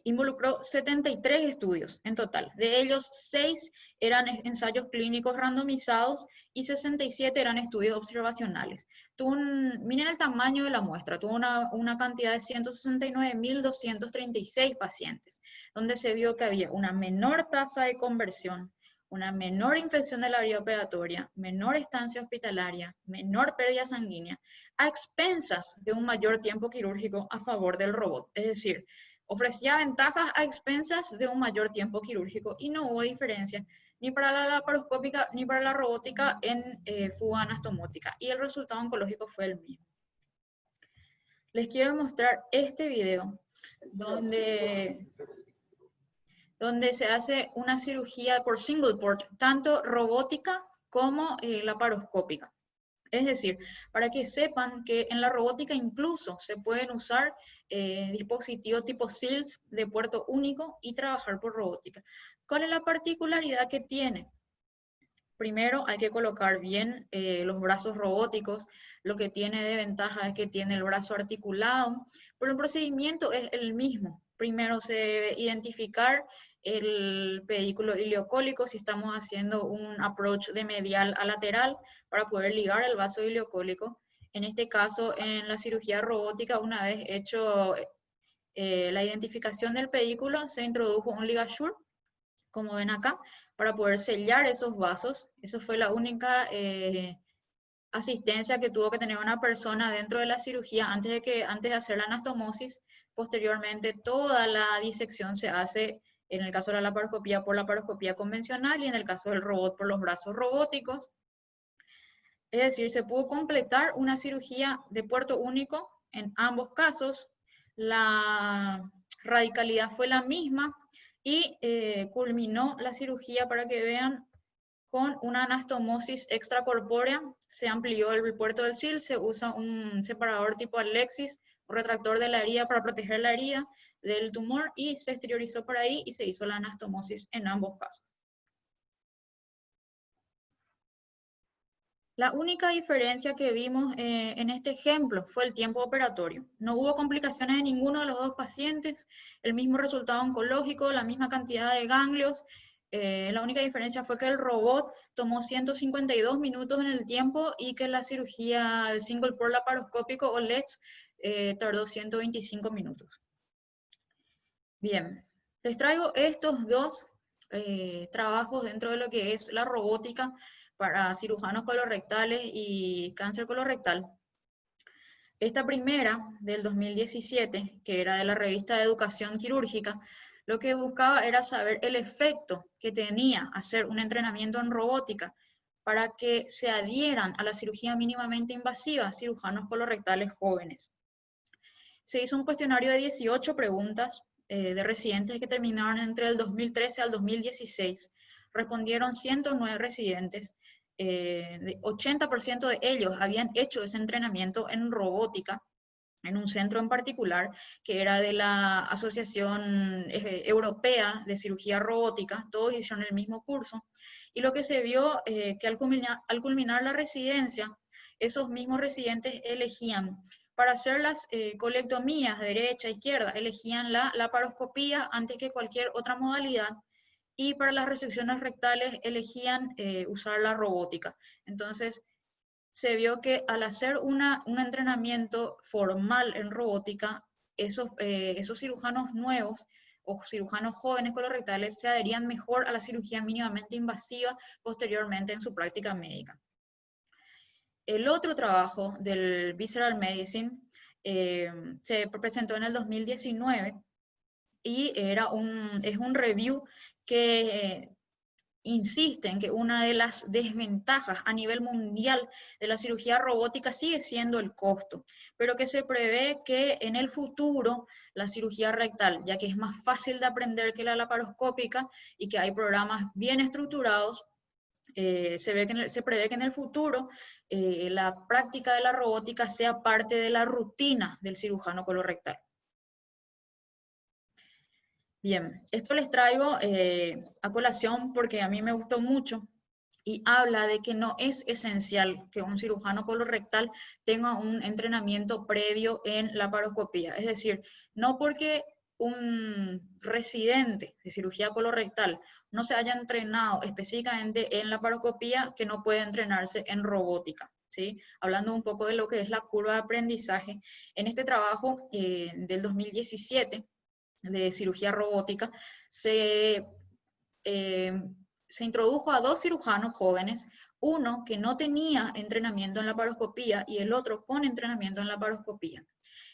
involucró 73 estudios en total. De ellos, 6 eran ensayos clínicos randomizados y 67 eran estudios observacionales. Miren el tamaño de la muestra, tuvo una cantidad de 169.236 pacientes, donde se vio que había una menor tasa de conversión, una menor infección de la vía operatoria, menor estancia hospitalaria, menor pérdida sanguínea, a expensas de un mayor tiempo quirúrgico a favor del robot. Es decir, ofrecía ventajas a expensas de un mayor tiempo quirúrgico y no hubo diferencia ni para la laparoscópica ni para la robótica en fuga anastomótica, y el resultado oncológico fue el mismo. Les quiero mostrar este video donde se hace una cirugía por single port, tanto robótica como laparoscópica. Es decir, para que sepan que en la robótica incluso se pueden usar dispositivos tipo SILS de puerto único y trabajar por robótica. ¿Cuál es la particularidad que tiene? Primero hay que colocar bien los brazos robóticos. Lo que tiene de ventaja es que tiene el brazo articulado, pero el procedimiento es el mismo. Primero se debe identificar el pedículo ileocólico, si estamos haciendo un approach de medial a lateral para poder ligar el vaso ileocólico. En este caso, en la cirugía robótica, una vez hecho la identificación del pedículo, se introdujo un ligasure, como ven acá, para poder sellar esos vasos. Eso fue la única asistencia que tuvo que tener una persona dentro de la cirugía antes de hacer la anastomosis. Posteriormente, toda la disección se hace, en el caso de la laparoscopía, por laparoscopía convencional, y en el caso del robot, por los brazos robóticos. Es decir, se pudo completar una cirugía de puerto único en ambos casos. La radicalidad fue la misma y culminó la cirugía, para que vean, con una anastomosis extracorpórea. Se amplió el puerto del SIL, se usa un separador tipo Alexis, un retractor de la herida para proteger la herida del tumor, y se exteriorizó por ahí y se hizo la anastomosis en ambos casos. La única diferencia que vimos en este ejemplo fue el tiempo operatorio. No hubo complicaciones en ninguno de los dos pacientes, el mismo resultado oncológico, la misma cantidad de ganglios. La única diferencia fue que el robot tomó 152 minutos en el tiempo y que la cirugía, el single port laparoscópico o LETS, tardó 125 minutos. Bien, les traigo estos dos trabajos dentro de lo que es la robótica para cirujanos colorectales y cáncer colorectal. Esta primera, del 2017, que era de la revista de Educación Quirúrgica, lo que buscaba era saber el efecto que tenía hacer un entrenamiento en robótica para que se adhieran a la cirugía mínimamente invasiva cirujanos colorectales jóvenes. Se hizo un cuestionario de 18 preguntas de residentes que terminaron entre el 2013 al 2016. Respondieron 109 residentes. 80% de ellos habían hecho ese entrenamiento en robótica, en un centro en particular, que era de la Asociación Europea de Cirugía Robótica. Todos hicieron el mismo curso. Y lo que se vio, que al culminar la residencia, esos mismos residentes elegían, para hacer las colectomías derecha, izquierda, elegían la laparoscopía antes que cualquier otra modalidad, y para las resecciones rectales elegían usar la robótica. Entonces, se vio que al hacer un entrenamiento formal en robótica, esos cirujanos nuevos o cirujanos jóvenes colorectales se adherían mejor a la cirugía mínimamente invasiva posteriormente en su práctica médica. El otro trabajo del Visceral Medicine se presentó en el 2019 y es un review que insiste en que una de las desventajas a nivel mundial de la cirugía robótica sigue siendo el costo, pero que se prevé que en el futuro la cirugía rectal, ya que es más fácil de aprender que la laparoscópica y que hay programas bien estructurados, se prevé que en el futuro la práctica de la robótica sea parte de la rutina del cirujano colorectal. Bien, esto les traigo a colación porque a mí me gustó mucho y habla de que no es esencial que un cirujano colorectal tenga un entrenamiento previo en laparoscopía. Es decir, no porque un residente de cirugía colorectal no se haya entrenado específicamente en laparoscopía, que no puede entrenarse en robótica, ¿sí? Hablando un poco de lo que es la curva de aprendizaje, en este trabajo del 2017, de cirugía robótica, se introdujo a dos cirujanos jóvenes, uno que no tenía entrenamiento en laparoscopía y el otro con entrenamiento en laparoscopía.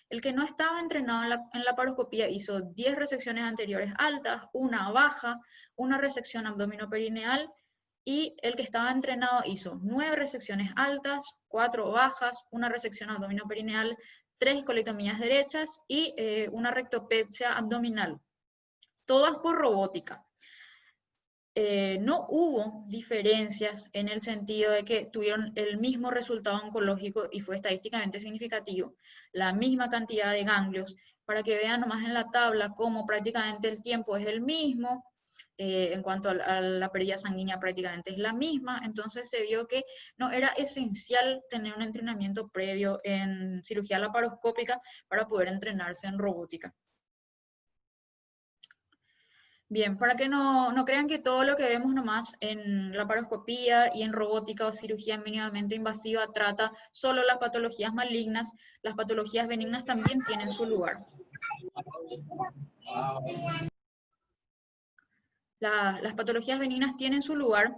El que no estaba entrenado en laparoscopía hizo 10 resecciones anteriores altas, una baja, una resección abdominoperineal, y el que estaba entrenado hizo 9 resecciones altas, 4 bajas, una resección abdominoperineal, 3 colectomías derechas y una rectopexia abdominal. Todas por robótica. No hubo diferencias en el sentido de que tuvieron el mismo resultado oncológico y fue estadísticamente significativo, la misma cantidad de ganglios, para que vean nomás en la tabla cómo prácticamente el tiempo es el mismo, en cuanto a la pérdida sanguínea prácticamente es la misma, entonces se vio que no era esencial tener un entrenamiento previo en cirugía laparoscópica para poder entrenarse en robótica. Bien, para que no crean que todo lo que vemos nomás en laparoscopía y en robótica o cirugía mínimamente invasiva trata solo las patologías malignas, las patologías benignas también tienen su lugar. Las patologías benignas tienen su lugar.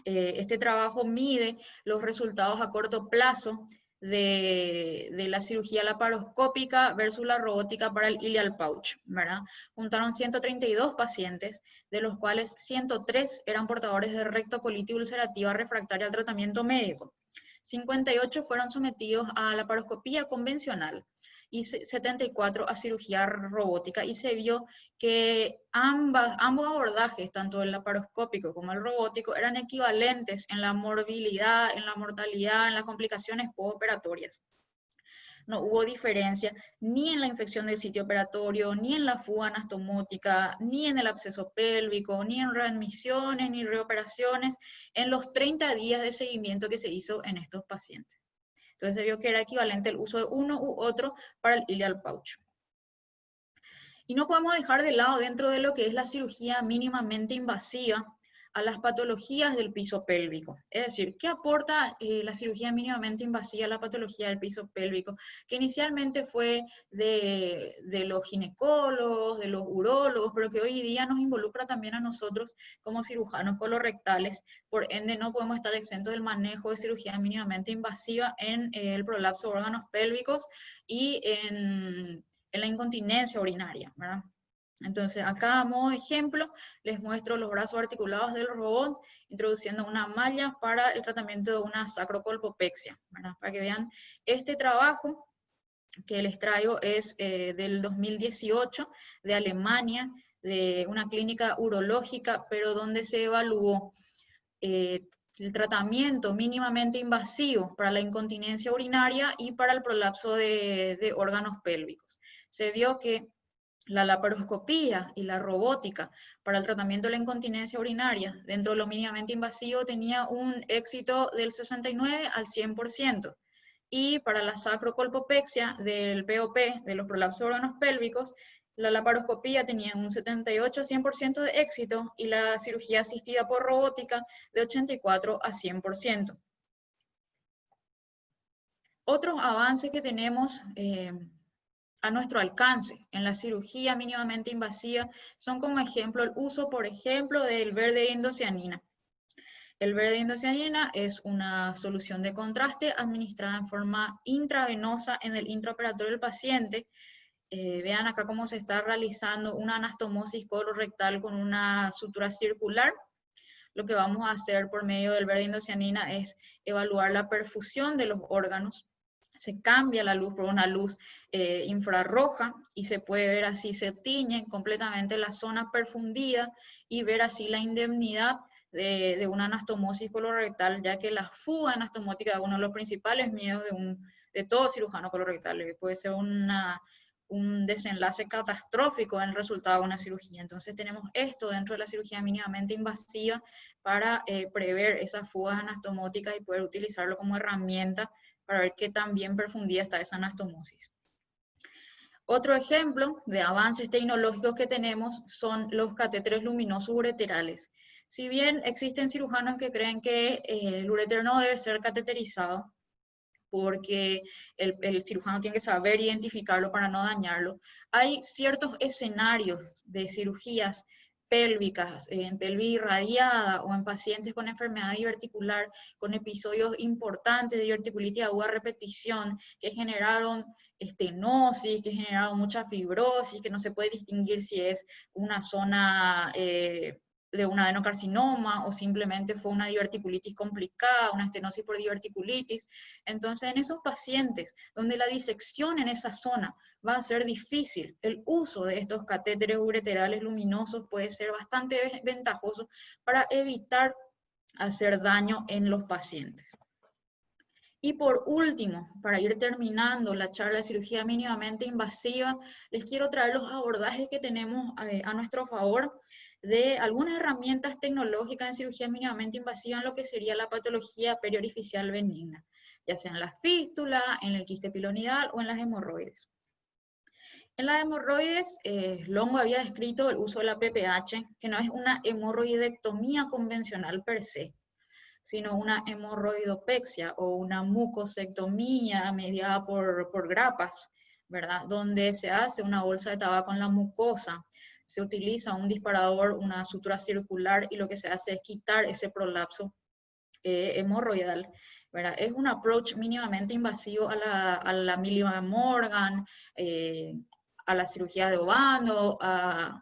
Este trabajo mide los resultados a corto plazo de la cirugía laparoscópica versus la robótica para el ilial pouch, ¿verdad? Juntaron 132 pacientes, de los cuales 103 eran portadores de rectocolitis ulcerativa refractaria al tratamiento médico. 58 fueron sometidos a laparoscopía convencional y 74 a cirugía robótica, y se vio que ambos abordajes, tanto el laparoscópico como el robótico, eran equivalentes en la morbilidad, en la mortalidad, en las complicaciones postoperatorias. No hubo diferencia ni en la infección del sitio operatorio, ni en la fuga anastomótica, ni en el absceso pélvico, ni en readmisiones, ni reoperaciones, en los 30 días de seguimiento que se hizo en estos pacientes. Entonces se vio que era equivalente el uso de uno u otro para el ilial pouch. Y no podemos dejar de lado, dentro de lo que es la cirugía mínimamente invasiva, a las patologías del piso pélvico. Es decir, ¿qué aporta la cirugía mínimamente invasiva a la patología del piso pélvico? Que inicialmente fue de los ginecólogos, de los urólogos, pero que hoy día nos involucra también a nosotros como cirujanos colorectales. Por ende, no podemos estar exentos del manejo de cirugía mínimamente invasiva en el prolapso de órganos pélvicos y en la incontinencia urinaria, ¿verdad? Entonces, acá a modo de ejemplo, les muestro los brazos articulados del robot, introduciendo una malla para el tratamiento de una sacrocolpopexia, ¿verdad? Para que vean, este trabajo que les traigo es del 2018, de Alemania, de una clínica urológica, pero donde se evaluó el tratamiento mínimamente invasivo para la incontinencia urinaria y para el prolapso de órganos pélvicos. Se vio que la laparoscopía y la robótica para el tratamiento de la incontinencia urinaria dentro de lo mínimamente invasivo tenía un éxito del 69 al 100%. Y para la sacrocolpopexia del POP, de los prolapsos de órganos pélvicos, la laparoscopía tenía un 78-100% de éxito y la cirugía asistida por robótica de 84 a 100%. Otros avances que tenemos a nuestro alcance en la cirugía mínimamente invasiva son como ejemplo el uso, por ejemplo, del verde indocianina. El verde indocianina es una solución de contraste administrada en forma intravenosa en el intraoperatorio del paciente. Vean acá cómo se está realizando una anastomosis colorectal con una sutura circular. Lo que vamos a hacer por medio del verde indocianina es evaluar la perfusión de los órganos. Se cambia la luz por una luz infrarroja y se puede ver así, se tiñe completamente la zona perfundida y ver así la indemnidad de una anastomosis colorectal, ya que la fuga anastomótica es uno de los principales miedos de todo cirujano colorectal. Puede ser un desenlace catastrófico en el resultado de una cirugía. Entonces tenemos esto dentro de la cirugía mínimamente invasiva para prever esas fugas anastomóticas y poder utilizarlo como herramienta para ver qué tan bien perfundida está esa anastomosis. Otro ejemplo de avances tecnológicos que tenemos son los catéteres luminosos ureterales. Si bien existen cirujanos que creen que el urétero no debe ser cateterizado, porque el cirujano tiene que saber identificarlo para no dañarlo, hay ciertos escenarios de cirugías pélvicas, en pelvis irradiada o en pacientes con enfermedad diverticular, con episodios importantes de diverticulitis aguda a repetición que generaron estenosis, que generaron mucha fibrosis, que no se puede distinguir si es una zona de un adenocarcinoma o simplemente fue una diverticulitis complicada, una estenosis por diverticulitis. Entonces, en esos pacientes donde la disección en esa zona va a ser difícil, el uso de estos catéteres ureterales luminosos puede ser bastante ventajoso para evitar hacer daño en los pacientes. Y por último, para ir terminando la charla de cirugía mínimamente invasiva, les quiero traer los abordajes que tenemos a nuestro favor de algunas herramientas tecnológicas en cirugía mínimamente invasiva en lo que sería la patología periorificial benigna, ya sea en la fístula, en el quiste pilonidal o en las hemorroides. En las hemorroides, Longo había descrito el uso de la PPH, que no es una hemorroidectomía convencional per se, sino una hemorroidopexia o una mucosectomía mediada por grapas, ¿verdad? Donde se hace una bolsa de tabaco en la mucosa, se utiliza un disparador, una sutura circular y lo que se hace es quitar ese prolapso hemorroidal, ¿verdad? Es un approach mínimamente invasivo a la Milgram Morgan, a la cirugía de Ovando, a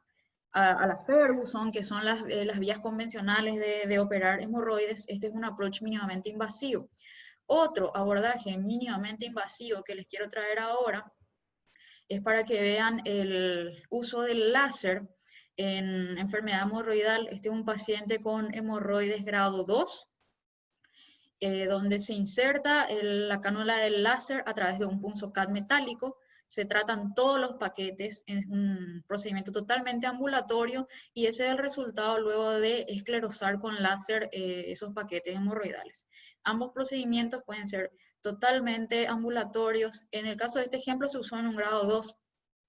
la Ferguson, que son las vías convencionales de operar hemorroides. Este es un approach mínimamente invasivo. Otro abordaje mínimamente invasivo que les quiero traer ahora es para que vean el uso del láser en enfermedad hemorroidal. Este es un paciente con hemorroides grado 2, donde se inserta la cánula del láser a través de un punzocat metálico. Se tratan todos los paquetes en un procedimiento totalmente ambulatorio y ese es el resultado luego de esclerosar con láser esos paquetes hemorroidales. Ambos procedimientos pueden ser totalmente ambulatorios. En el caso de este ejemplo se usó en un grado 2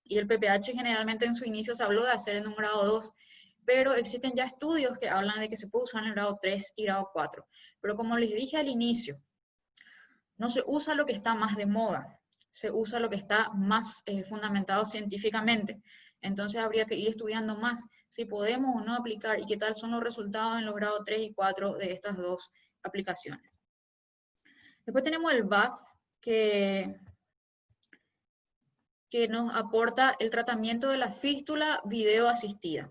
y el PPH generalmente en su inicio se habló de hacer en un grado 2, pero existen ya estudios que hablan de que se puede usar en el grado 3 y grado 4. Pero como les dije al inicio, no se usa lo que está más de moda, se usa lo que está más fundamentado científicamente. Entonces habría que ir estudiando más si podemos o no aplicar y qué tal son los resultados en los grados 3 y 4 de estas dos aplicaciones. Después tenemos el BAF, que nos aporta el tratamiento de la fístula video asistida,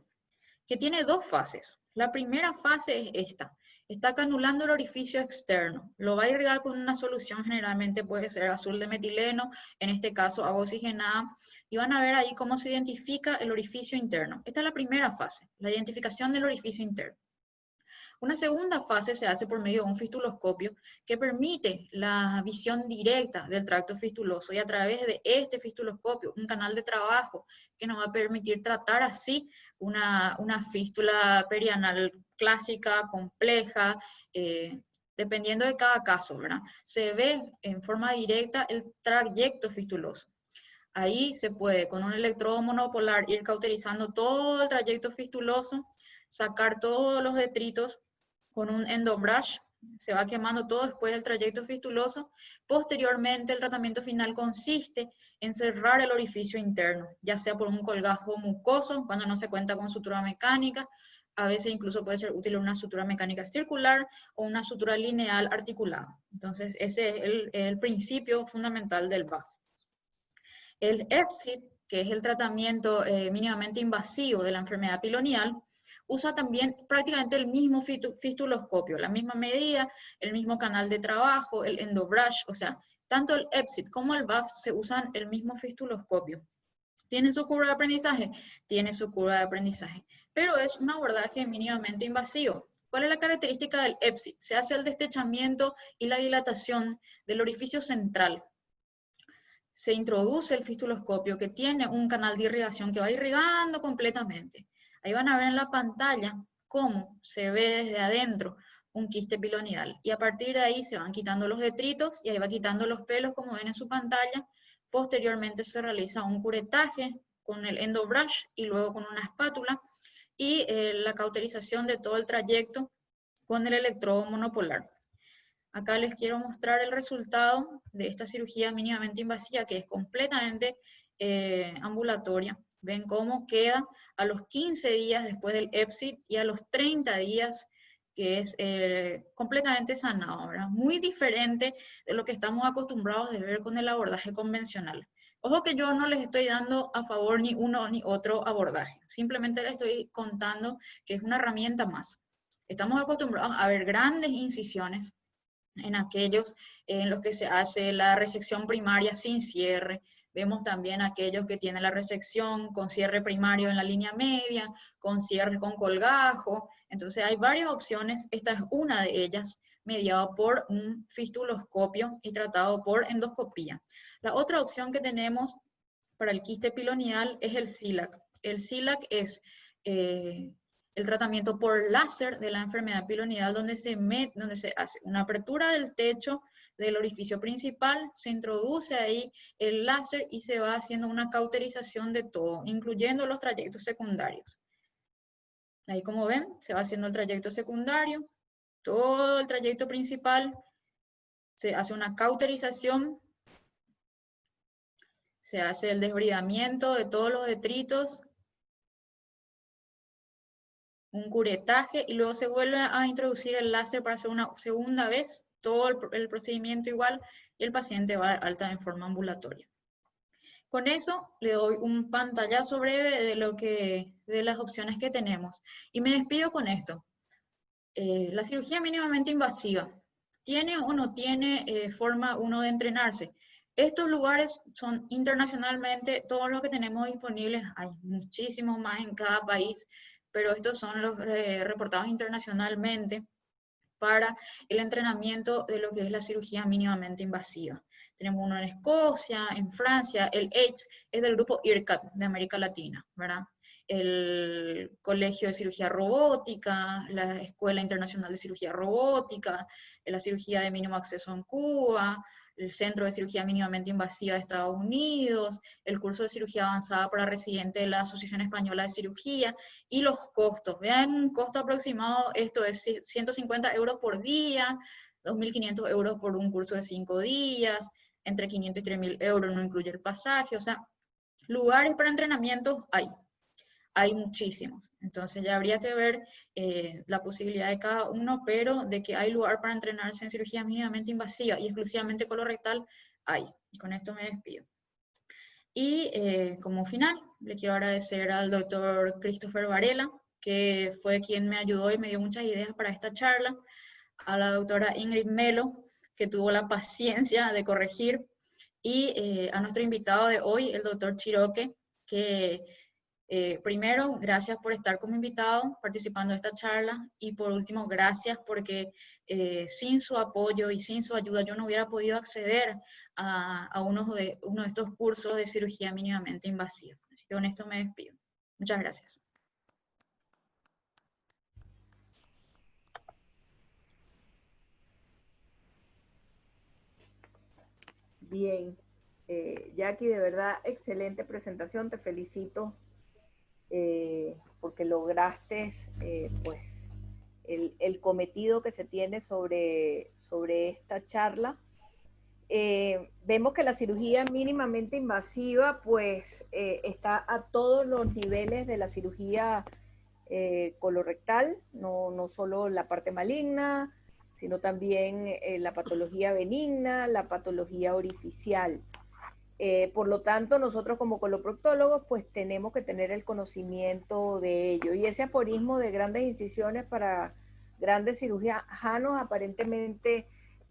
que tiene dos fases. La primera fase es esta. Está canulando el orificio externo. Lo va a irrigar con una solución, generalmente puede ser azul de metileno, en este caso agua oxigenada, y van a ver ahí cómo se identifica el orificio interno. Esta es la primera fase, la identificación del orificio interno. Una segunda fase se hace por medio de un fistuloscopio que permite la visión directa del tracto fistuloso y a través de este fistuloscopio, un canal de trabajo que nos va a permitir tratar así una fístula perianal clásica, compleja, dependiendo de cada caso, ¿verdad? Se ve en forma directa el trayecto fistuloso. Ahí se puede, con un electrodo monopolar, ir cauterizando todo el trayecto fistuloso, sacar todos los detritos con un endobrush, se va quemando todo después del trayecto fistuloso. Posteriormente, el tratamiento final consiste en cerrar el orificio interno, ya sea por un colgajo mucoso, cuando no se cuenta con sutura mecánica, a veces incluso puede ser útil una sutura mecánica circular o una sutura lineal articulada. Entonces, ese es el principio fundamental del BAF. El EFSIT, que es el tratamiento mínimamente invasivo de la enfermedad pilonial, usa también prácticamente el mismo fistuloscopio, la misma medida, el mismo canal de trabajo, el endobrush, o sea, tanto el EFSIT como el BAF se usan el mismo fistuloscopio. ¿Tiene su curva de aprendizaje? Tiene su curva de aprendizaje, pero es un abordaje mínimamente invasivo. ¿Cuál es la característica del EFSIT? Se hace el destechamiento y la dilatación del orificio central. Se introduce el fistuloscopio que tiene un canal de irrigación que va irrigando completamente. Ahí van a ver en la pantalla cómo se ve desde adentro un quiste pilonidal. Y a partir de ahí se van quitando los detritos y ahí va quitando los pelos como ven en su pantalla. Posteriormente se realiza un curetaje con el endobrush y luego con una espátula y la cauterización de todo el trayecto con el electrodo monopolar. Acá les quiero mostrar el resultado de esta cirugía mínimamente invasiva que es completamente ambulatoria. Ven cómo queda a los 15 días después del EPSIT y a los 30 días que es completamente sanado, ¿verdad? Muy diferente de lo que estamos acostumbrados de ver con el abordaje convencional. Ojo que yo no les estoy dando a favor ni uno ni otro abordaje, simplemente les estoy contando que es una herramienta más. Estamos acostumbrados a ver grandes incisiones en aquellos en los que se hace la resección primaria sin cierre. Vemos también aquellos que tienen la resección con cierre primario en la línea media, con cierre con colgajo. Entonces hay varias opciones, esta es una de ellas, mediado por un fistuloscopio y tratado por endoscopía. La otra opción que tenemos para el quiste pilonidal es el CILAC. El CILAC es el tratamiento por láser de la enfermedad pilonidal, donde se hace una apertura del techo del orificio principal, se introduce ahí el láser y se va haciendo una cauterización de todo, incluyendo los trayectos secundarios. Ahí como ven, se va haciendo el trayecto secundario, todo el trayecto principal, se hace una cauterización, se hace el desbridamiento de todos los detritos, un curetaje y luego se vuelve a introducir el láser para hacer una segunda vez, todo el procedimiento igual y el paciente va de alta en forma ambulatoria. Con eso le doy un pantallazo breve de las opciones que tenemos y me despido con esto. La cirugía mínimamente invasiva, ¿tiene o no tiene forma uno de entrenarse? Estos lugares son internacionalmente todos los que tenemos disponibles, hay muchísimos más en cada país, pero estos son los reportados internacionalmente para el entrenamiento de lo que es la cirugía mínimamente invasiva. Tenemos uno en Escocia, en Francia, el AIDS es del grupo IRCAD de América Latina, ¿verdad? El Colegio de Cirugía Robótica, la Escuela Internacional de Cirugía Robótica, la cirugía de mínimo acceso en Cuba, el Centro de Cirugía Mínimamente Invasiva de Estados Unidos, el curso de cirugía avanzada para residentes de la Asociación Española de Cirugía, y los costos. Vean, un costo aproximado, esto es 150 euros por día, 2.500 euros por un curso de 5 días, entre 500 y 3.000 euros, no incluye el pasaje, o sea, lugares para entrenamiento hay muchísimos. Entonces ya habría que ver la posibilidad de cada uno, pero de que hay lugar para entrenarse en cirugía mínimamente invasiva y exclusivamente colorectal, hay. Y con esto me despido. Y como final, le quiero agradecer al doctor Christopher Varela, que fue quien me ayudó y me dio muchas ideas para esta charla, a la doctora Ingrid Melo, que tuvo la paciencia de corregir, y a nuestro invitado de hoy, el doctor Chiroque, que primero, gracias por estar como invitado participando de esta charla, y por último, gracias porque sin su apoyo y sin su ayuda yo no hubiera podido acceder a uno de estos cursos de cirugía mínimamente invasiva. Así que con esto me despido. Muchas gracias. Bien, Jackie, de verdad, excelente presentación, te felicito porque lograste pues el cometido que se tiene sobre esta charla. Vemos que la cirugía mínimamente invasiva pues está a todos los niveles de la cirugía colorectal, no solo la parte maligna, sino también la patología benigna, la patología orificial. Por lo tanto, nosotros como coloproctólogos, pues tenemos que tener el conocimiento de ello. Y ese aforismo de grandes incisiones para grandes cirujanos aparentemente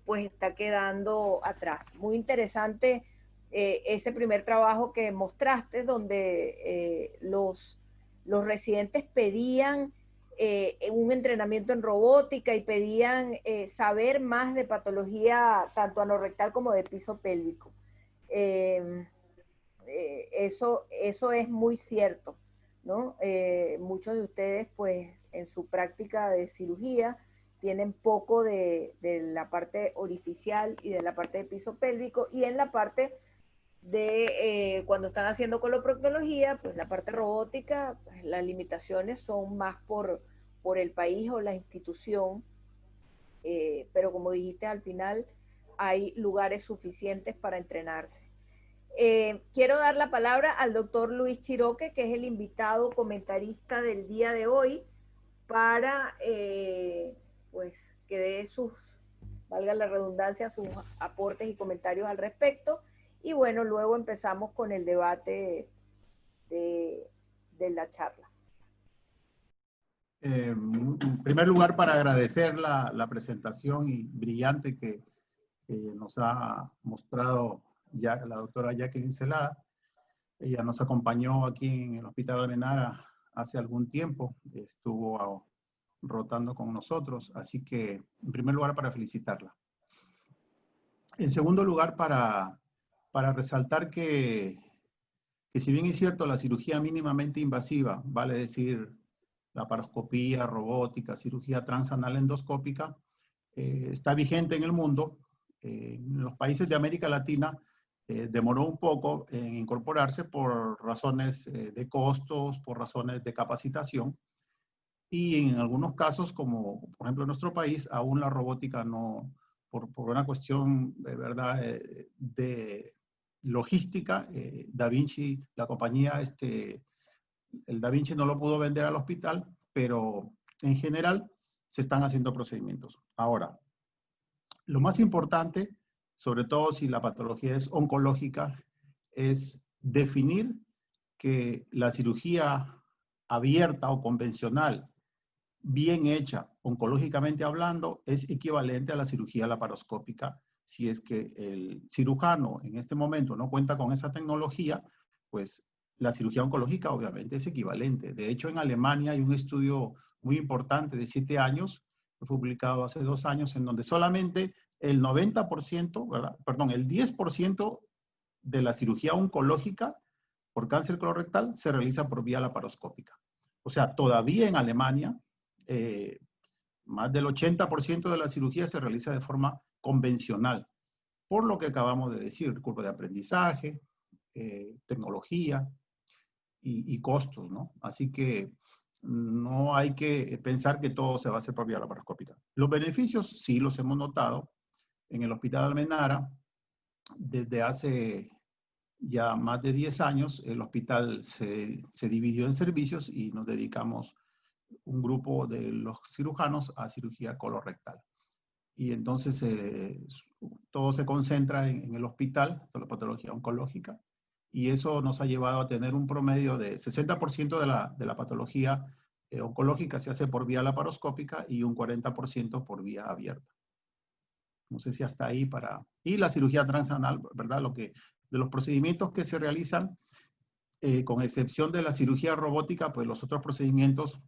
pues está quedando atrás. Muy interesante ese primer trabajo que mostraste donde los residentes pedían un entrenamiento en robótica y pedían saber más de patología tanto anorrectal como de piso pélvico. Eso es muy cierto, ¿no? Muchos de ustedes, pues, en su práctica de cirugía, tienen poco de la parte orificial y de la parte de piso pélvico, y en la parte de cuando están haciendo coloproctología, pues la parte robótica, pues, las limitaciones son más por el país o la institución, pero como dijiste al final, hay lugares suficientes para entrenarse. Quiero dar la palabra al doctor Luis Chiroque, que es el invitado comentarista del día de hoy, para pues que dé sus, valga la redundancia, sus aportes y comentarios al respecto. Y bueno, luego empezamos con el debate de la charla. En primer lugar, para agradecer la presentación y brillante que nos ha mostrado ya la doctora Jacqueline Celada. Ella nos acompañó aquí en el Hospital Almenara hace algún tiempo, estuvo rotando con nosotros, así que en primer lugar para felicitarla. En segundo lugar, para resaltar que si bien es cierto la cirugía mínimamente invasiva, vale decir laparoscopía, robótica, cirugía transanal endoscópica, está vigente en el mundo. En los países de América Latina demoró un poco en incorporarse por razones de costos, por razones de capacitación. Y en algunos casos, como por ejemplo en nuestro país, aún la robótica no, por una cuestión de verdad de logística, Da Vinci, la compañía, el Da Vinci no lo pudo vender al hospital, pero en general se están haciendo procedimientos. Ahora, lo más importante, sobre todo si la patología es oncológica, es definir que la cirugía abierta o convencional, bien hecha, oncológicamente hablando, es equivalente a la cirugía laparoscópica. Si es que el cirujano en este momento no cuenta con esa tecnología, pues la cirugía oncológica obviamente es equivalente. De hecho, en Alemania hay un estudio muy importante de 7 años, que fue publicado hace 2 años, en donde solamente el 90%, ¿verdad? Perdón, el 10% de la cirugía oncológica por cáncer colorectal se realiza por vía laparoscópica. O sea, todavía en Alemania, más del 80% de la cirugía se realiza de forma convencional, por lo que acabamos de decir, curva de aprendizaje, tecnología y costos, ¿no? Así que no hay que pensar que todo se va a hacer por vía laparoscópica. Los beneficios sí los hemos notado en el Hospital Almenara. Desde hace ya más de 10 años, el hospital se dividió en servicios y nos dedicamos un grupo de los cirujanos a cirugía colorectal. Y entonces todo se concentra en el hospital, de la patología oncológica, y eso nos ha llevado a tener un promedio de 60% de la patología oncológica se hace por vía laparoscópica y un 40% por vía abierta. No sé si hasta ahí para... Y la cirugía transanal, ¿verdad? De los procedimientos que se realizan, con excepción de la cirugía robótica, pues los otros procedimientos,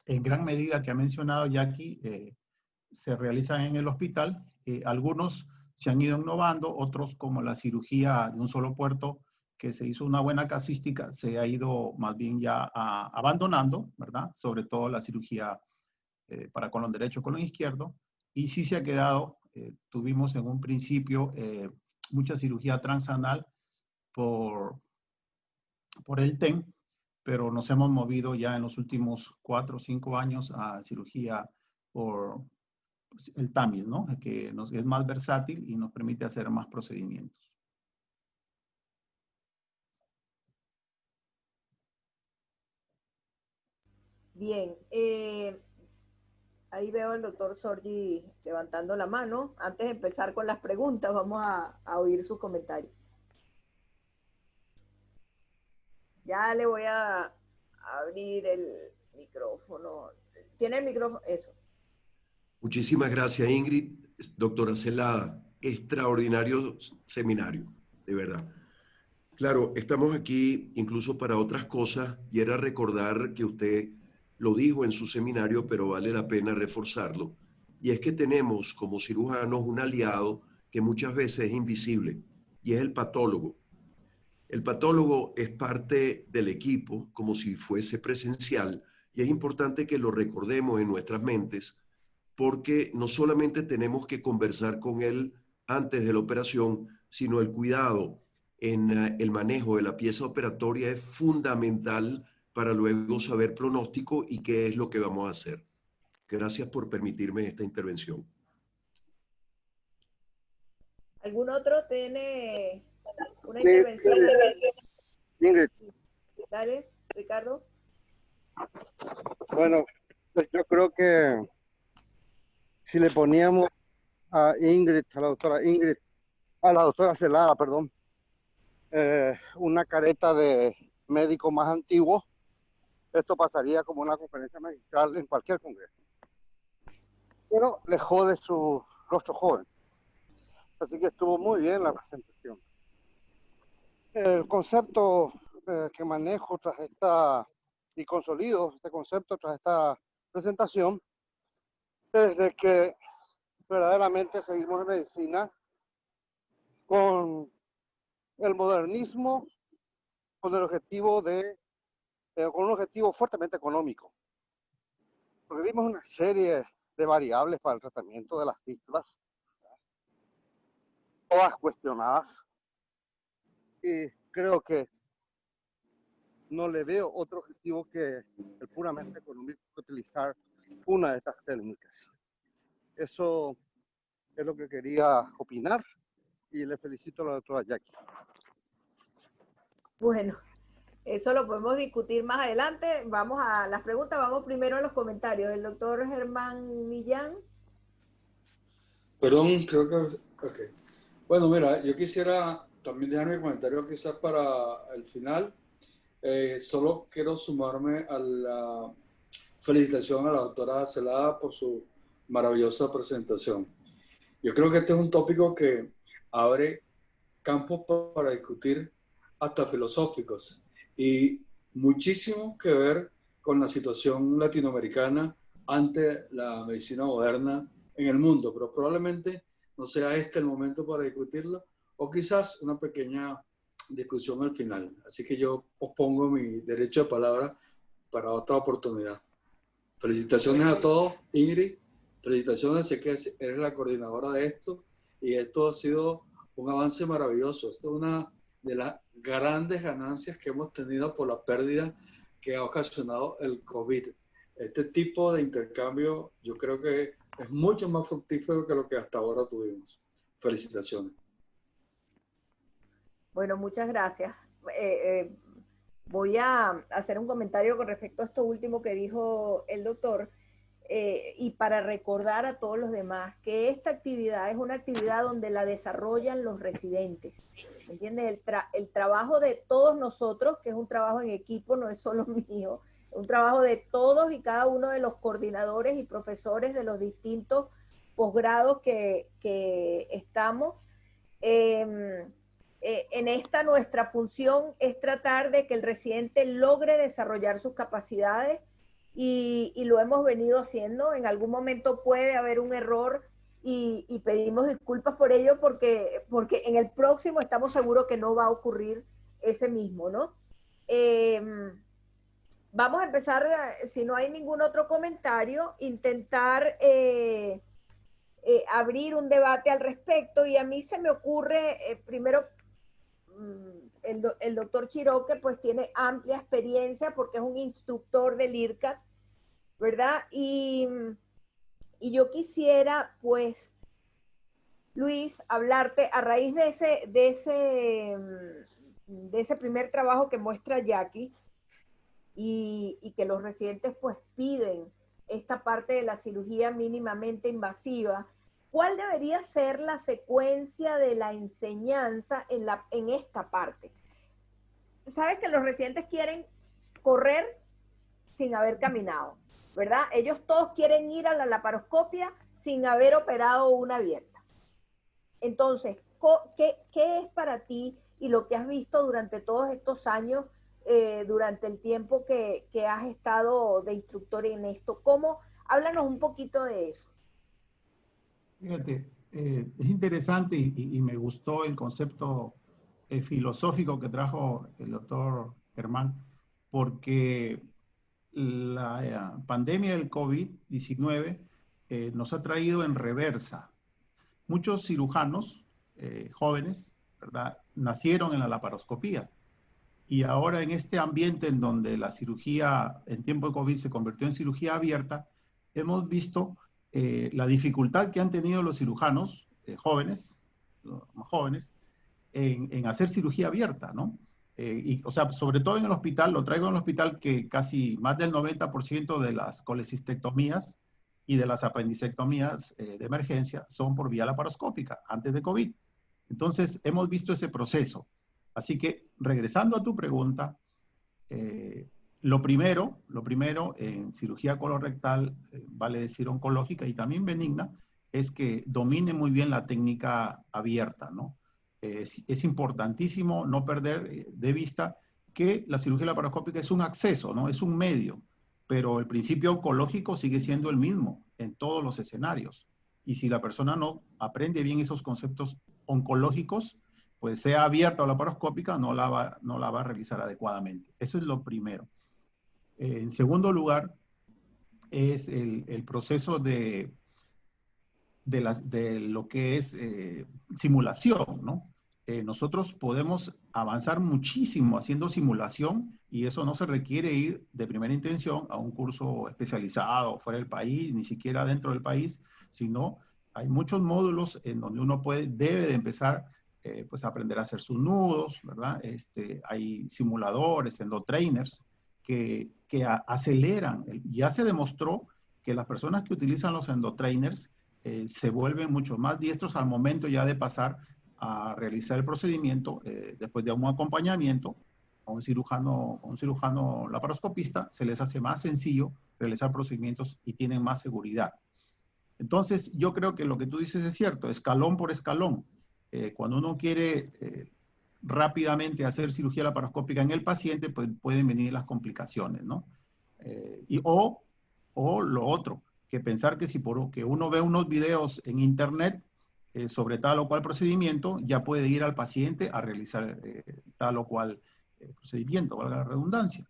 en gran medida que ha mencionado Jackie, se realizan en el hospital. Algunos se han ido innovando, otros como la cirugía de un solo puerto, que se hizo una buena casística, se ha ido más bien ya abandonando, ¿verdad? Sobre todo la cirugía para colon derecho, colon izquierdo, y sí se ha quedado, tuvimos en un principio mucha cirugía transanal por el TEN, pero nos hemos movido ya en los últimos 4 o 5 años a cirugía por el TAMIS, ¿no? Que es más versátil y nos permite hacer más procedimientos. Bien, ahí veo al doctor Sorgi levantando la mano. Antes de empezar con las preguntas, vamos a oír sus comentarios. Ya le voy a abrir el micrófono. ¿Tiene el micrófono? Eso. Muchísimas gracias, Ingrid. Doctora Celada, extraordinario seminario, de verdad. Claro, estamos aquí incluso para otras cosas y era recordar que usted lo dijo en su seminario, pero vale la pena reforzarlo. Y es que tenemos como cirujanos un aliado que muchas veces es invisible y es el patólogo. El patólogo es parte del equipo como si fuese presencial y es importante que lo recordemos en nuestras mentes porque no solamente tenemos que conversar con él antes de la operación, sino el cuidado en el manejo de la pieza operatoria es fundamental para luego saber pronóstico y qué es lo que vamos a hacer. Gracias por permitirme esta intervención. ¿Algún otro tiene una Sí, intervención. Ingrid, Dale, Ricardo. bueno, yo creo que si le poníamos a Ingrid, a la doctora Celada, perdón, una careta de médico más antiguo, esto pasaría como una conferencia magistral en cualquier congreso. Pero le jode su rostro joven. Así que estuvo muy bien la presentación. El concepto que manejo tras esta, y consolido este concepto tras esta presentación, es de que verdaderamente seguimos en medicina con el modernismo, con el objetivo con un objetivo fuertemente económico. Porque vimos una serie de variables para el tratamiento de las víctimas, todas cuestionadas, y creo que no le veo otro objetivo que el puramente económico, utilizar una de estas técnicas. Eso es lo que quería opinar y le felicito a la doctora Jackie. Bueno, eso lo podemos discutir más adelante. Vamos a las preguntas, vamos primero a los comentarios. El doctor Germán Millán. Perdón, creo que... Ok. Bueno, mira, yo quisiera también dejar mi comentario quizás para el final. Solo quiero sumarme a la felicitación a la doctora Celada por su maravillosa presentación. Yo creo que este es un tópico que abre campos para discutir hasta filosóficos y muchísimo que ver con la situación latinoamericana ante la medicina moderna en el mundo, pero probablemente no sea este el momento para discutirlo, o quizás una pequeña discusión al final. Así que yo pospongo mi derecho de palabra para otra oportunidad. Felicitaciones a todos, Ingrid. Felicitaciones, sé que eres la coordinadora de esto y esto ha sido un avance maravilloso. Esto es una de las grandes ganancias que hemos tenido por la pérdida que ha ocasionado el COVID. Este tipo de intercambio yo creo que es mucho más fructífero que lo que hasta ahora tuvimos. Felicitaciones. Bueno, muchas gracias. Voy a hacer un comentario con respecto a esto último que dijo el doctor. Y para recordar a todos los demás que esta actividad es una actividad donde la desarrollan los residentes. ¿Me entiendes? El trabajo de todos nosotros, que es un trabajo en equipo, no es solo mío, es un trabajo de todos y cada uno de los coordinadores y profesores de los distintos posgrados que estamos. En esta nuestra función es tratar de que el residente logre desarrollar sus capacidades y lo hemos venido haciendo. En algún momento puede haber un error y pedimos disculpas por ello porque en el próximo estamos seguros que no va a ocurrir ese mismo, ¿no? Vamos a empezar, si no hay ningún otro comentario, intentar abrir un debate al respecto, y a mí se me ocurre, primero, el doctor Chiroque pues tiene amplia experiencia porque es un instructor del IRCAD, ¿verdad? Y yo quisiera, pues, Luis, hablarte a raíz de ese primer trabajo que muestra Jackie y que los residentes pues piden esta parte de la cirugía mínimamente invasiva. ¿Cuál debería ser la secuencia de la enseñanza en esta parte? Sabes que los residentes quieren correr sin haber caminado, ¿verdad? Ellos todos quieren ir a la laparoscopia sin haber operado una abierta. Entonces, ¿qué es para ti y lo que has visto durante todos estos años, durante el tiempo que has estado de instructor en esto? Háblanos un poquito de eso. Fíjate, es interesante y me gustó el concepto filosófico que trajo el doctor Germán, porque la pandemia del COVID-19 nos ha traído en reversa. Muchos cirujanos jóvenes, ¿verdad?, nacieron en la laparoscopía, y ahora en este ambiente en donde la cirugía en tiempo de COVID se convirtió en cirugía abierta, hemos visto la dificultad que han tenido los cirujanos jóvenes, los más jóvenes, en hacer cirugía abierta, ¿no? O sea, sobre todo en el hospital, lo traigo en el hospital que casi más del 90% de las colecistectomías y de las apendicectomías de emergencia son por vía laparoscópica, antes de COVID. Entonces, hemos visto ese proceso. Así que, regresando a tu pregunta, lo primero en cirugía colorectal, vale decir oncológica y también benigna, es que domine muy bien la técnica abierta, ¿no? Es importantísimo no perder de vista que la cirugía laparoscópica es un acceso, ¿no? Es un medio, pero el principio oncológico sigue siendo el mismo en todos los escenarios. Y si la persona no aprende bien esos conceptos oncológicos, pues sea abierta o laparoscópica, no la va a realizar adecuadamente. Eso es lo primero. En segundo lugar, es el proceso de lo que es simulación, ¿no? Nosotros podemos avanzar muchísimo haciendo simulación y eso no se requiere ir de primera intención a un curso especializado fuera del país, ni siquiera dentro del país, sino hay muchos módulos en donde uno debe de empezar pues a aprender a hacer sus nudos, ¿verdad? Hay simuladores, endotrainers que aceleran. Ya se demostró que las personas que utilizan los endotrainers se vuelven mucho más diestros al momento ya de pasar a realizar el procedimiento después de un acompañamiento a un cirujano laparoscopista, se les hace más sencillo realizar procedimientos y tienen más seguridad. Entonces, yo creo que lo que tú dices es cierto, escalón por escalón. Cuando uno quiere rápidamente hacer cirugía laparoscópica en el paciente, pues pueden venir las complicaciones, ¿no? O lo otro, que pensar que si que uno ve unos videos en internet sobre tal o cual procedimiento, ya puede ir al paciente a realizar tal o cual procedimiento, valga la redundancia.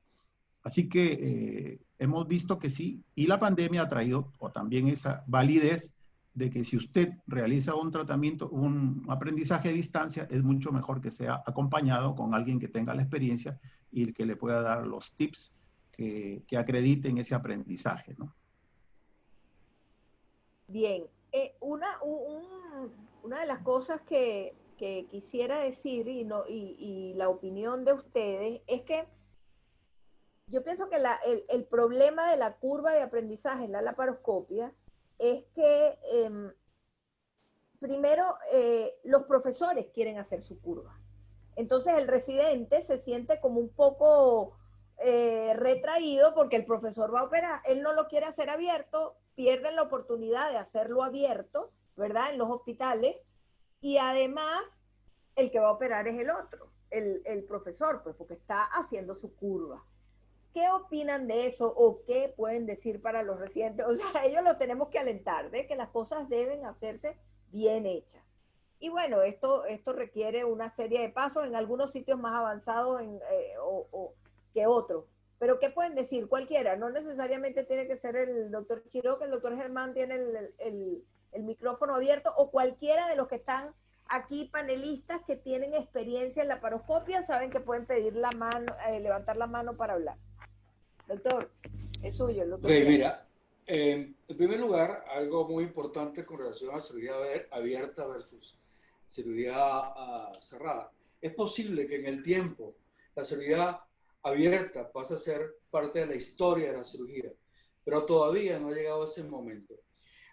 Así que hemos visto que sí, y la pandemia ha traído o también esa validez de que si usted realiza un tratamiento, un aprendizaje a distancia, es mucho mejor que sea acompañado con alguien que tenga la experiencia y que le pueda dar los tips que acrediten ese aprendizaje, ¿no? Bien, una de las cosas que quisiera decir y la opinión de ustedes es que yo pienso que el problema de la curva de aprendizaje en la laparoscopia es que primero los profesores quieren hacer su curva. Entonces el residente se siente como un poco retraído porque el profesor va a operar, él no lo quiere hacer abierto, pierden la oportunidad de hacerlo abierto, ¿verdad? En los hospitales, y además el que va a operar es el otro, el profesor, pues porque está haciendo su curva. ¿Qué opinan de eso o qué pueden decir para los residentes? O sea, ellos lo tenemos que alentar, de que las cosas deben hacerse bien hechas. Y bueno, esto requiere una serie de pasos, en algunos sitios más avanzados que otros. Pero ¿qué pueden decir? Cualquiera, no necesariamente tiene que ser el doctor Chiroque, el doctor Germán tiene el micrófono abierto, o cualquiera de los que están aquí panelistas que tienen experiencia en laparoscopia, saben que pueden pedir la mano, levantar la mano para hablar. Doctor, es suyo, el doctor. Ok, mira, en primer lugar, algo muy importante con relación a cirugía abierta versus cirugía cerrada. Es posible que en el tiempo la cirugía abierta pase a ser parte de la historia de la cirugía, pero todavía no ha llegado ese momento.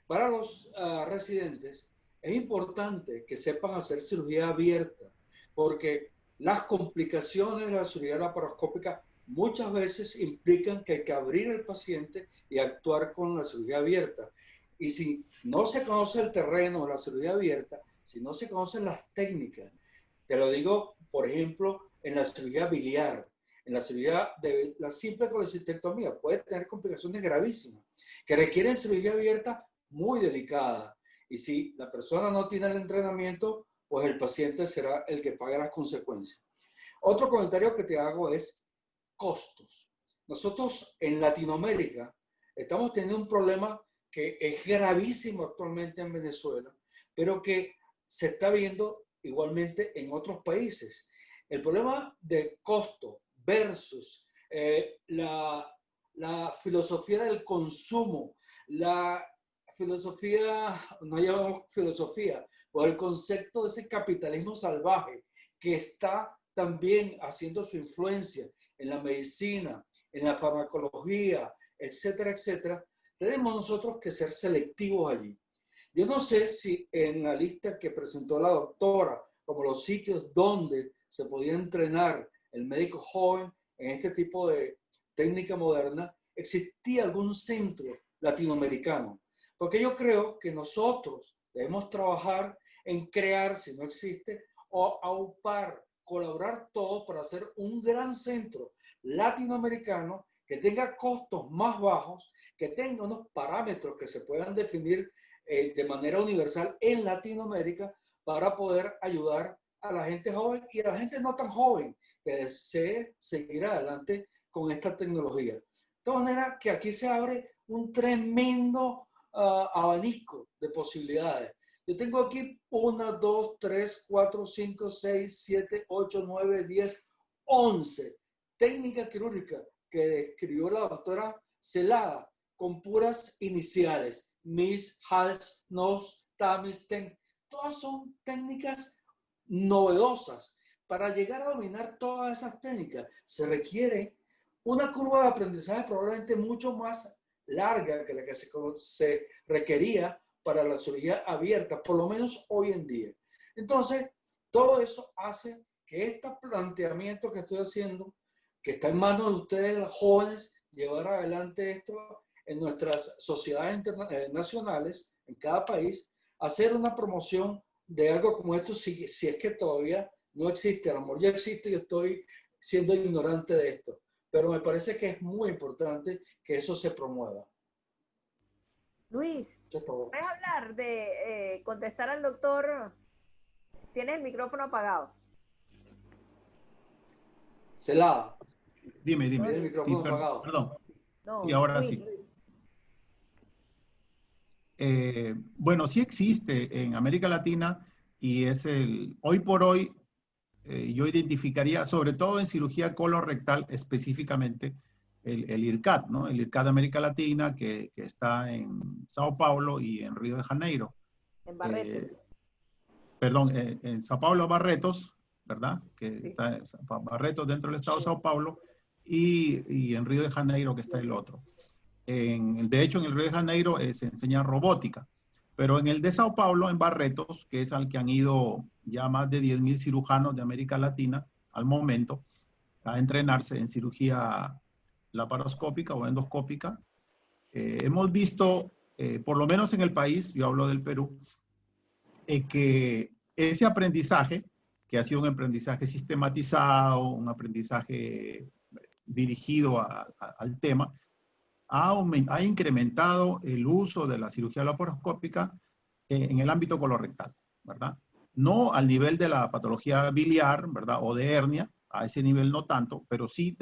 Para los residentes es importante que sepan hacer cirugía abierta, porque las complicaciones de la cirugía laparoscópica muchas veces implican que hay que abrir el paciente y actuar con la cirugía abierta. Y si no se conoce el terreno de la cirugía abierta, si no se conocen las técnicas, te lo digo, por ejemplo, en la cirugía biliar, en la cirugía de la simple colecistectomía, puede tener complicaciones gravísimas que requieren cirugía abierta muy delicada. Y si la persona no tiene el entrenamiento, pues el paciente será el que pague las consecuencias. Otro comentario que te hago es costos. Nosotros en Latinoamérica estamos teniendo un problema que es gravísimo actualmente en Venezuela, pero que se está viendo igualmente en otros países. El problema del costo versus la filosofía del consumo, la filosofía, no llamamos filosofía, o el concepto de ese capitalismo salvaje que está también haciendo su influencia en la medicina, en la farmacología, etcétera, etcétera, tenemos nosotros que ser selectivos allí. Yo no sé si en la lista que presentó la doctora, como los sitios donde se podía entrenar el médico joven en este tipo de técnica moderna, existía algún centro latinoamericano. Porque yo creo que nosotros debemos trabajar en crear, si no existe, o aupar, colaborar todos para hacer un gran centro latinoamericano que tenga costos más bajos, que tenga unos parámetros que se puedan definir de manera universal en Latinoamérica para poder ayudar a la gente joven y a la gente no tan joven que desee seguir adelante con esta tecnología. De todas maneras que aquí se abre un tremendo abanico de posibilidades. Yo tengo aquí 1, 2, 3, 4, 5, 6, 7, 8, 9, 10, 11 técnicas quirúrgicas que describió la doctora Celada con puras iniciales. MIS, HALS, NOS, TAMIS, TEN. Todas son técnicas novedosas. Para llegar a dominar todas esas técnicas se requiere una curva de aprendizaje probablemente mucho más larga que la que se requería para la cirugía abierta, por lo menos hoy en día. Entonces, todo eso hace que este planteamiento que estoy haciendo, que está en manos de ustedes, los jóvenes, llevar adelante esto en nuestras sociedades nacionales, en cada país, hacer una promoción de algo como esto, si es que todavía no existe. A lo mejor ya existe y yo estoy siendo ignorante de esto, pero me parece que es muy importante que eso se promueva. Luis, ¿puedes hablar de contestar al doctor? Tienes el micrófono apagado. Celada. Dime. El micrófono apagado. Perdón. No, Y ahora Luis, sí. Luis. Bueno, sí existe en América Latina y es hoy por hoy, yo identificaría, sobre todo en cirugía colorectal específicamente, el IRCAD, ¿no? El IRCAD de América Latina que está en Sao Paulo y en Río de Janeiro. En Barretos. En Sao Paulo, Barretos, ¿verdad? Que Sí. está Barretos dentro del estado de Sao Paulo y en Río de Janeiro que está el otro. De hecho, en el Río de Janeiro se enseña robótica, pero en el de Sao Paulo, en Barretos, que es al que han ido ya más de 10.000 cirujanos de América Latina al momento a entrenarse en cirugía laparoscópica o endoscópica, hemos visto, por lo menos en el país, yo hablo del Perú, que ese aprendizaje, que ha sido un aprendizaje sistematizado, un aprendizaje dirigido al tema, ha incrementado el uso de la cirugía laparoscópica en el ámbito colorectal, ¿verdad? No al nivel de la patología biliar, ¿verdad? O de hernia, a ese nivel no tanto, pero sí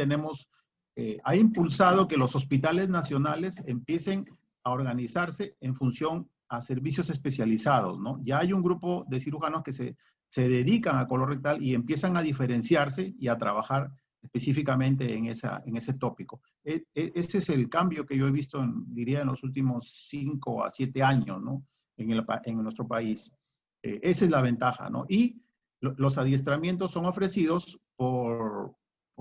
ha impulsado que los hospitales nacionales empiecen a organizarse en función a servicios especializados, ¿no? Ya hay un grupo de cirujanos que se dedican a colorectal y empiezan a diferenciarse y a trabajar específicamente en ese tópico. Ese es el cambio que yo he visto, diría, en los últimos 5 a 7 años, ¿no? En nuestro país. Esa es la ventaja, ¿no? Y los adiestramientos son ofrecidos por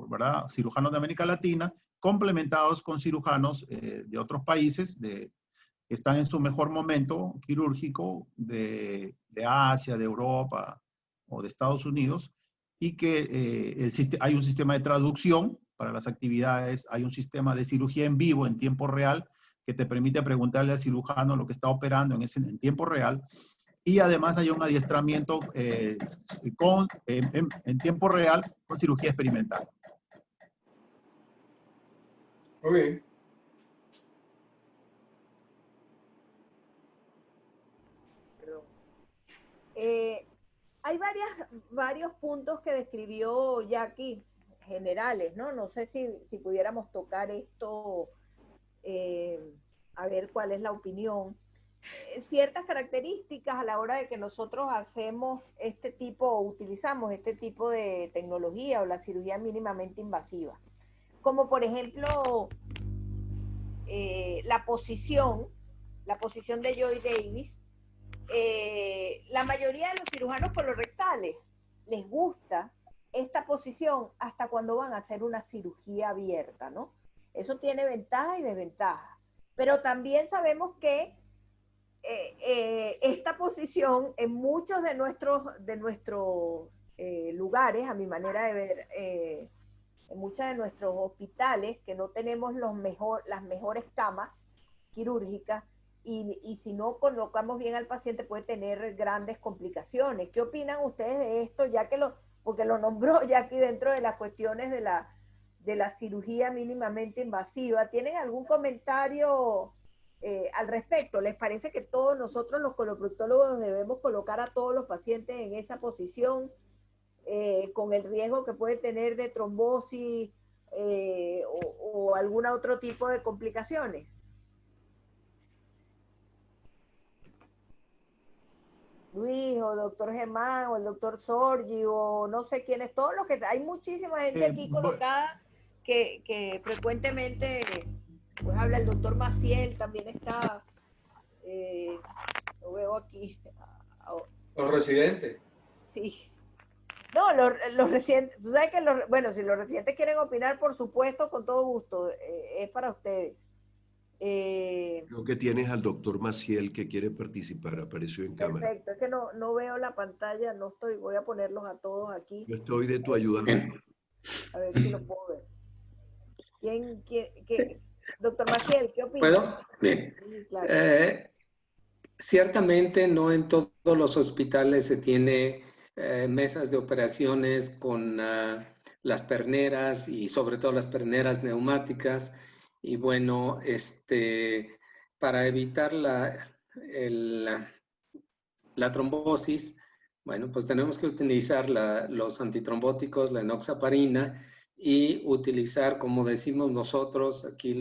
¿verdad? Cirujanos de América Latina, complementados con cirujanos de otros países que están en su mejor momento quirúrgico de Asia, de Europa o de Estados Unidos, y que hay un sistema de traducción para las actividades, hay un sistema de cirugía en vivo, en tiempo real, que te permite preguntarle al cirujano lo que está operando en tiempo real, y además hay un adiestramiento en tiempo real con cirugía experimental. Muy bien. Hay varios puntos que describió Jackie, generales, ¿no? No sé si pudiéramos tocar esto, a ver cuál es la opinión. Ciertas características a la hora de que nosotros utilizamos este tipo de tecnología o la cirugía mínimamente invasiva. Como por ejemplo, la posición de Joy Davis. La mayoría de los cirujanos colorectales les gusta esta posición hasta cuando van a hacer una cirugía abierta, ¿no? Eso tiene ventajas y desventajas. Pero también sabemos que esta posición en muchos de nuestros lugares, a mi manera de ver, en muchos de nuestros hospitales, que no tenemos las mejores camas quirúrgicas, y si no colocamos bien al paciente puede tener grandes complicaciones. ¿Qué opinan ustedes de esto? Porque lo nombró ya aquí dentro de las cuestiones de la cirugía mínimamente invasiva. ¿Tienen algún comentario al respecto? ¿Les parece que todos nosotros los coloproctólogos debemos colocar a todos los pacientes en esa posición con el riesgo que puede tener de trombosis o algún otro tipo de complicaciones? Luis o doctor Germán o el doctor Sorgi o no sé quiénes, todos los que hay muchísima gente aquí colocada que frecuentemente pues habla. El doctor Maciel también está, lo veo aquí. Los residentes. Sí. No, los residentes, tú sabes que bueno, si los residentes quieren opinar, por supuesto, con todo gusto, es para ustedes. Creo que tienes al doctor Maciel que quiere participar, apareció en cámara. Perfecto, es que no veo la pantalla, voy a ponerlos a todos aquí. Yo estoy de tu ayudante. A ver si lo puedo ver. Doctor Maciel, ¿qué opina? ¿Puedo? Bien. Sí, claro. Ciertamente no en todos los hospitales se tiene mesas de operaciones con las perneras y sobre todo las perneras neumáticas. Y bueno, para evitar la trombosis, bueno, pues tenemos que utilizar los antitrombóticos, la enoxaparina, y utilizar, como decimos nosotros, aquí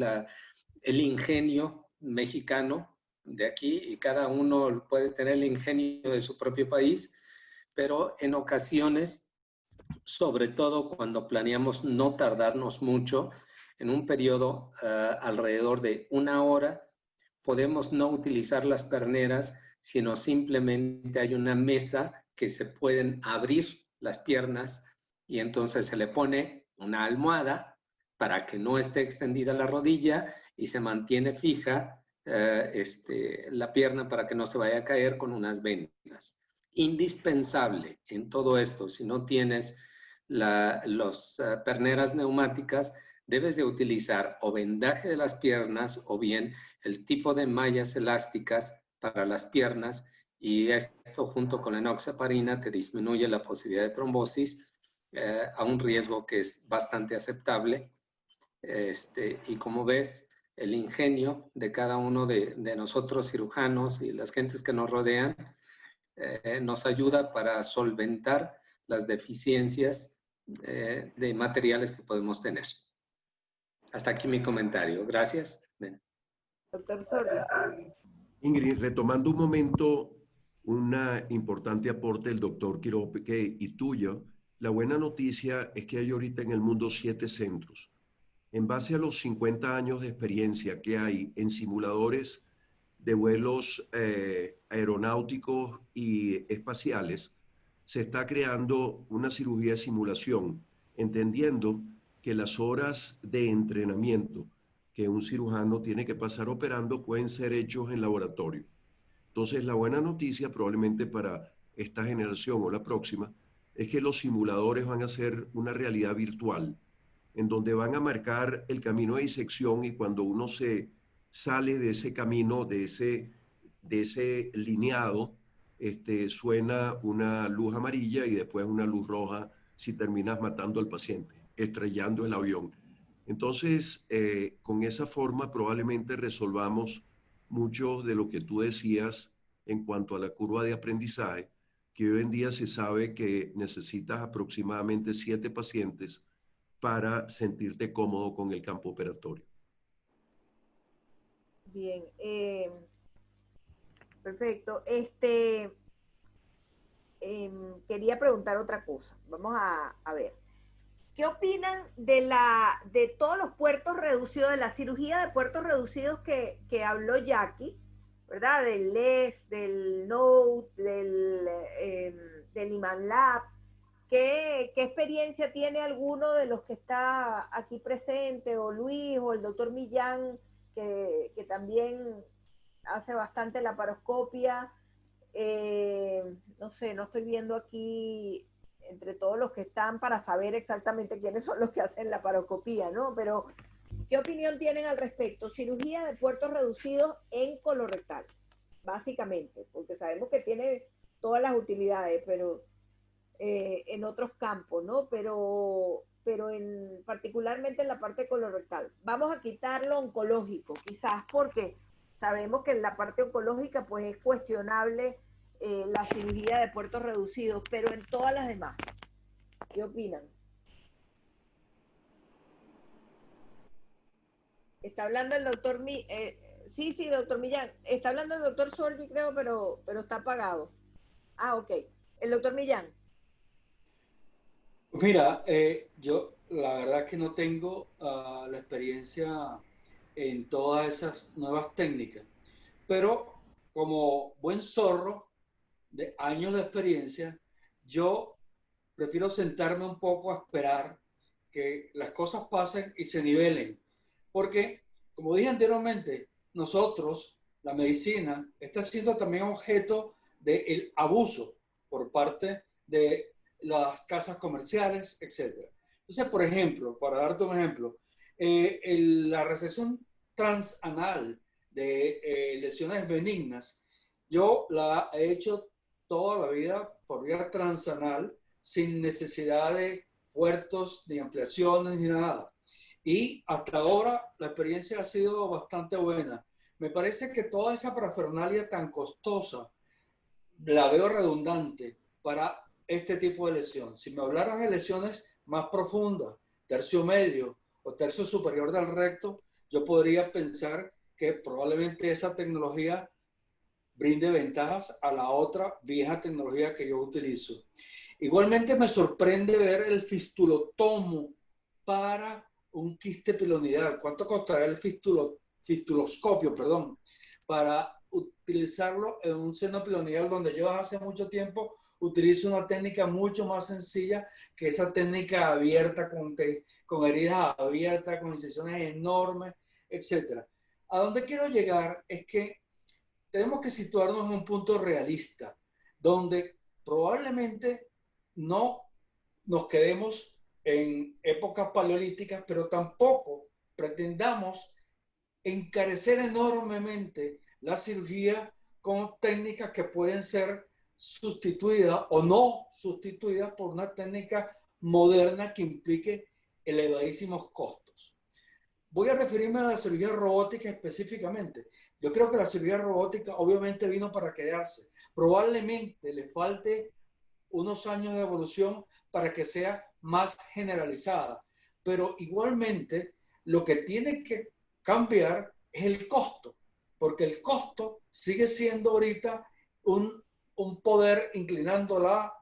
el ingenio mexicano de aquí, y cada uno puede tener el ingenio de su propio país, pero en ocasiones, sobre todo cuando planeamos no tardarnos mucho, en un periodo alrededor de 1 hora, podemos no utilizar las perneras, sino simplemente hay una mesa que se pueden abrir las piernas y entonces se le pone una almohada para que no esté extendida la rodilla y se mantiene fija la pierna para que no se vaya a caer con unas vendas. Indispensable en todo esto, si no tienes las perneras neumáticas, debes de utilizar o vendaje de las piernas o bien el tipo de mallas elásticas para las piernas, y esto junto con la enoxaparina te disminuye la posibilidad de trombosis a un riesgo que es bastante aceptable. Y como ves, el ingenio de cada uno de nosotros cirujanos y las gentes que nos rodean nos ayuda para solventar las deficiencias de materiales que podemos tener. Hasta aquí mi comentario. Gracias. Doctor Sordi. Ingrid, retomando un momento un importante aporte del doctor Quiroque y tuyo, la buena noticia es que hay ahorita en el mundo 7 centros. En base a los 50 años de experiencia que hay en simuladores de vuelos aeronáuticos y espaciales, se está creando una cirugía de simulación, entendiendo que las horas de entrenamiento que un cirujano tiene que pasar operando pueden ser hechos en laboratorio. Entonces, la buena noticia probablemente para esta generación o la próxima es que los simuladores van a ser una realidad virtual, en donde van a marcar el camino de disección, y cuando uno se sale de ese camino, de ese lineado, suena una luz amarilla y después una luz roja si terminas matando al paciente, estrellando el avión. Entonces, con esa forma probablemente resolvamos mucho de lo que tú decías en cuanto a la curva de aprendizaje, que hoy en día se sabe que necesitas aproximadamente 7 pacientes para sentirte cómodo con el campo operatorio. Bien, perfecto. Quería preguntar otra cosa. Vamos a ver. ¿Qué opinan de todos los puertos reducidos, de la cirugía de puertos reducidos que habló Jackie, ¿verdad? Del LES, del NOTE, del Iman Lab. ¿qué experiencia tiene alguno de los que está aquí presente, o Luis, o el doctor Millán, que también hace bastante laparoscopia? No sé, no estoy viendo aquí entre todos los que están para saber exactamente quiénes son los que hacen laparoscopía, ¿no? Pero, ¿qué opinión tienen al respecto? Cirugía de puertos reducidos en colorectal, básicamente, porque sabemos que tiene todas las utilidades, pero en otros campos, ¿no? Pero particularmente en la parte colorectal. Vamos a quitar lo oncológico, quizás porque sabemos que en la parte oncológica pues es cuestionable la cirugía de puertos reducidos, pero en todas las demás, ¿qué opinan? Está hablando el doctor sí, doctor Millán, está hablando el doctor Sorgi, creo, pero está apagado. Ah, ok. El doctor Millán. Mira, yo la verdad que no tengo la experiencia en todas esas nuevas técnicas, pero como buen zorro de años de experiencia, yo prefiero sentarme un poco a esperar que las cosas pasen y se nivelen, porque, como dije anteriormente, nosotros, la medicina, está siendo también objeto del abuso por parte de las casas comerciales, etc. Entonces, por ejemplo, para darte un ejemplo, la resección transanal de lesiones benignas, yo la he hecho toda la vida por vía transanal, sin necesidad de puertos, ni ampliaciones, ni nada. Y hasta ahora la experiencia ha sido bastante buena. Me parece que toda esa parafernalia tan costosa la veo redundante para este tipo de lesión. Si me hablaras de lesiones más profundas, tercio medio o tercio superior del recto, yo podría pensar que probablemente esa tecnología brinde ventajas a la otra vieja tecnología que yo utilizo. Igualmente me sorprende ver el fistulotomo para un quiste pilonidal. ¿Cuánto costará el fistuloscopio, perdón, para utilizarlo en un seno pilonidal donde yo hace mucho tiempo utilizo una técnica mucho más sencilla que esa técnica abierta, con heridas abiertas, con incisiones enormes, etc. A donde quiero llegar es que tenemos que situarnos en un punto realista, donde probablemente no nos quedemos en épocas paleolíticas, pero tampoco pretendamos encarecer enormemente la cirugía con técnicas que pueden ser sustituidas o no sustituidas por una técnica moderna que implique elevadísimos costos. Voy a referirme a la cirugía robótica específicamente. Yo creo que la cirugía robótica obviamente vino para quedarse. Probablemente le falte unos años de evolución para que sea más generalizada. Pero igualmente lo que tiene que cambiar es el costo, porque el costo sigue siendo ahorita un poder inclinando la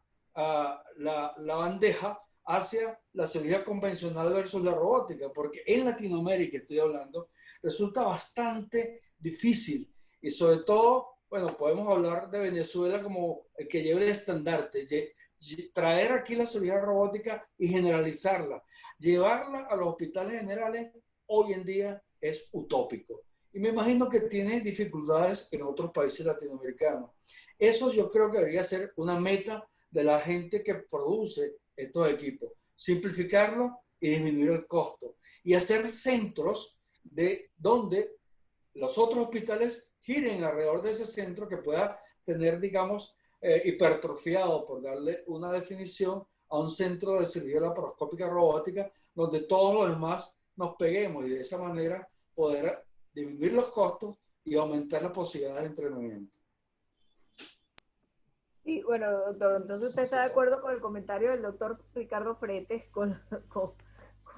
bandeja hacia la cirugía convencional versus la robótica, porque en Latinoamérica, estoy hablando, resulta bastante difícil y sobre todo, bueno, podemos hablar de Venezuela como el que lleve el estandarte, traer aquí la cirugía robótica y generalizarla, llevarla a los hospitales generales, hoy en día es utópico. Y me imagino que tiene dificultades en otros países latinoamericanos. Eso yo creo que debería ser una meta de la gente que produce estos equipos. Simplificarlo y disminuir el costo. Y hacer centros de donde los otros hospitales giren alrededor de ese centro que pueda tener, digamos, hipertrofiado, por darle una definición, a un centro de cirugía laparoscópica robótica donde todos los demás nos peguemos y de esa manera poder disminuir los costos y aumentar la posibilidad de entrenamiento. Sí, bueno, doctor, entonces usted está de acuerdo con el comentario del doctor Ricardo Fretes con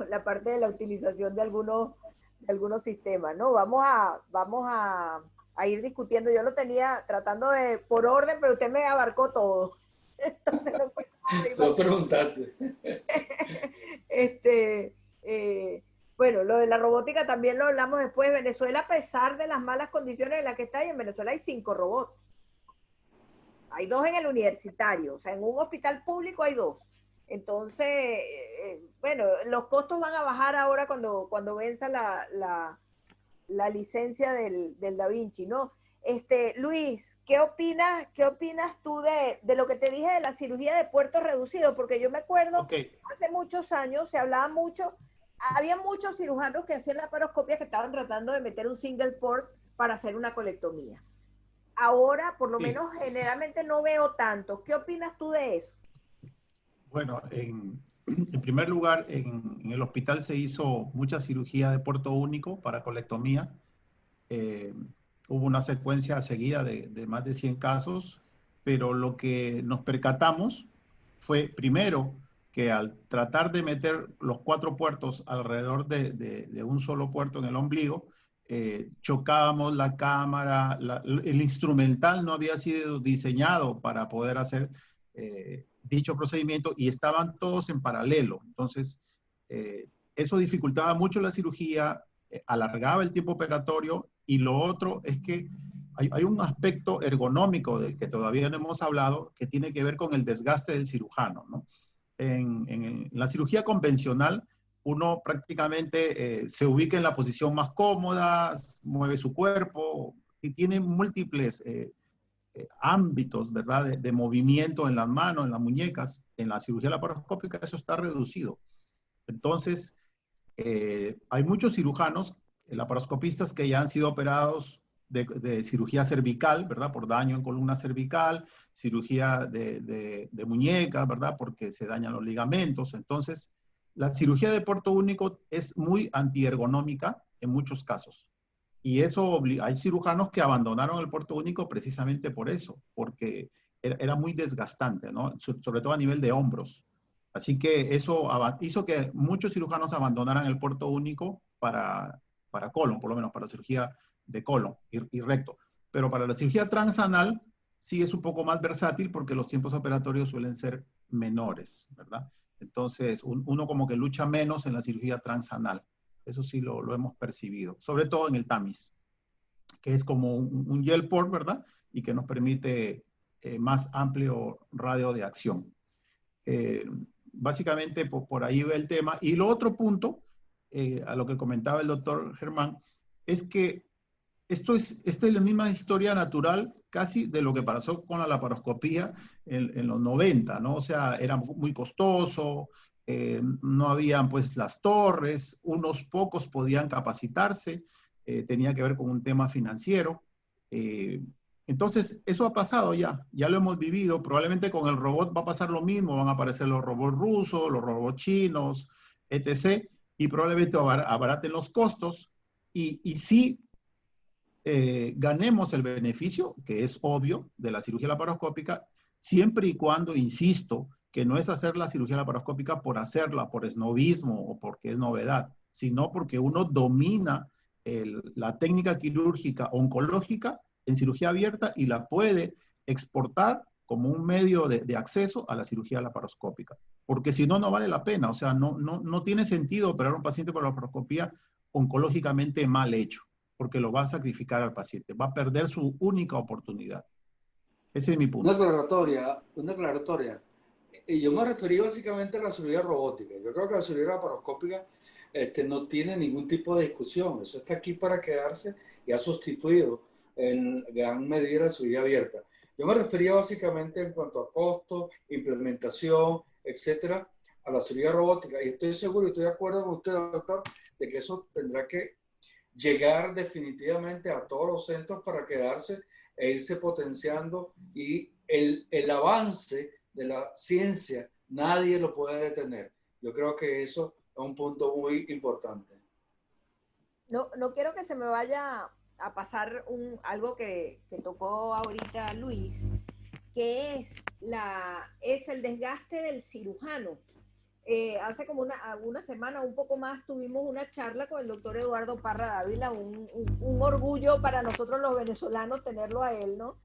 la parte de la utilización de algunos sistemas, ¿no? Vamos a ir discutiendo. Yo lo tenía tratando de por orden, pero usted me abarcó todo. Entonces no fue Solo preguntarte. Bueno, lo de la robótica también lo hablamos después. Venezuela, a pesar de las malas condiciones en las que está, y en Venezuela hay 5 robots. Hay 2 en el universitario, o sea, en un hospital público hay 2. Entonces, bueno, los costos van a bajar ahora cuando venza la licencia del Da Vinci, ¿no? Luis, ¿qué opinas tú de lo que te dije de la cirugía de puerto reducido? Porque yo me acuerdo, hace muchos años se hablaba mucho, había muchos cirujanos que hacían laparoscopia que estaban tratando de meter un single port para hacer una colectomía. Ahora, por lo menos, generalmente no veo tanto. ¿Qué opinas tú de eso? Bueno, en primer lugar, en el hospital se hizo mucha cirugía de puerto único para colectomía. Hubo una secuencia seguida de más de 100 casos, pero lo que nos percatamos fue, primero, que al tratar de meter los 4 puertos alrededor de un solo puerto en el ombligo, chocábamos la cámara, el instrumental no había sido diseñado para poder hacer dicho procedimiento y estaban todos en paralelo. Entonces, eso dificultaba mucho la cirugía, alargaba el tiempo operatorio, y lo otro es que hay un aspecto ergonómico del que todavía no hemos hablado, que tiene que ver con el desgaste del cirujano, ¿no? En la cirugía convencional, uno prácticamente se ubica en la posición más cómoda, mueve su cuerpo y tiene múltiples ámbitos, ¿verdad?, de movimiento en las manos, en las muñecas. En la cirugía laparoscópica eso está reducido. Entonces, hay muchos cirujanos, laparoscopistas, que ya han sido operados de cirugía cervical, ¿verdad?, por daño en columna cervical, cirugía de muñecas, ¿verdad?, porque se dañan los ligamentos. Entonces, la cirugía de puerto único es muy antiergonómica en muchos casos. Y eso, hay cirujanos que abandonaron el puerto único precisamente por eso, porque era muy desgastante, ¿no? Sobre todo a nivel de hombros. Así que eso hizo que muchos cirujanos abandonaran el puerto único para colon, por lo menos para la cirugía de colon y recto. Pero para la cirugía transanal sí es un poco más versátil porque los tiempos operatorios suelen ser menores, ¿verdad? Entonces, uno como que lucha menos en la cirugía transanal. Eso sí lo hemos percibido, sobre todo en el TAMIS, que es como un gel port, ¿verdad? Y que nos permite más amplio radio de acción. Básicamente por ahí va el tema. Y lo otro punto, a lo que comentaba el doctor Germán, es que esta es la misma historia natural casi de lo que pasó con la laparoscopía en los 90, ¿no? O sea, era muy costoso, no habían pues las torres, unos pocos podían capacitarse, tenía que ver con un tema financiero. Entonces, eso ha pasado ya lo hemos vivido. Probablemente con el robot va a pasar lo mismo, van a aparecer los robots rusos, los robots chinos, etc. Y probablemente abaraten los costos y sí ganemos el beneficio, que es obvio, de la cirugía laparoscópica, siempre y cuando, insisto, que no es hacer la cirugía laparoscópica por hacerla, por esnovismo o porque es novedad, sino porque uno domina la técnica quirúrgica oncológica en cirugía abierta y la puede exportar como un medio de acceso a la cirugía laparoscópica. Porque si no, no vale la pena. O sea, no tiene sentido operar a un paciente por laparoscopía oncológicamente mal hecho, porque lo va a sacrificar al paciente, va a perder su única oportunidad. Ese es mi punto. Una aclaratoria. Yo me referí básicamente a la cirugía robótica. Yo creo que la cirugía laparoscópica no tiene ningún tipo de discusión. Eso está aquí para quedarse y ha sustituido en gran medida la cirugía abierta. Yo me refería básicamente en cuanto a costo, implementación, etcétera, a la cirugía robótica. Y estoy seguro y estoy de acuerdo con usted, doctor, de que eso tendrá que llegar definitivamente a todos los centros para quedarse e irse potenciando, y el avance de la ciencia nadie lo puede detener. Yo creo que eso es un punto muy importante. No quiero que se me vaya a pasar algo que tocó ahorita Luis, que es el desgaste del cirujano. Hace como una semana, un poco más, tuvimos una charla con el doctor Eduardo Parra Dávila, un orgullo para nosotros los venezolanos tenerlo a él, ¿no?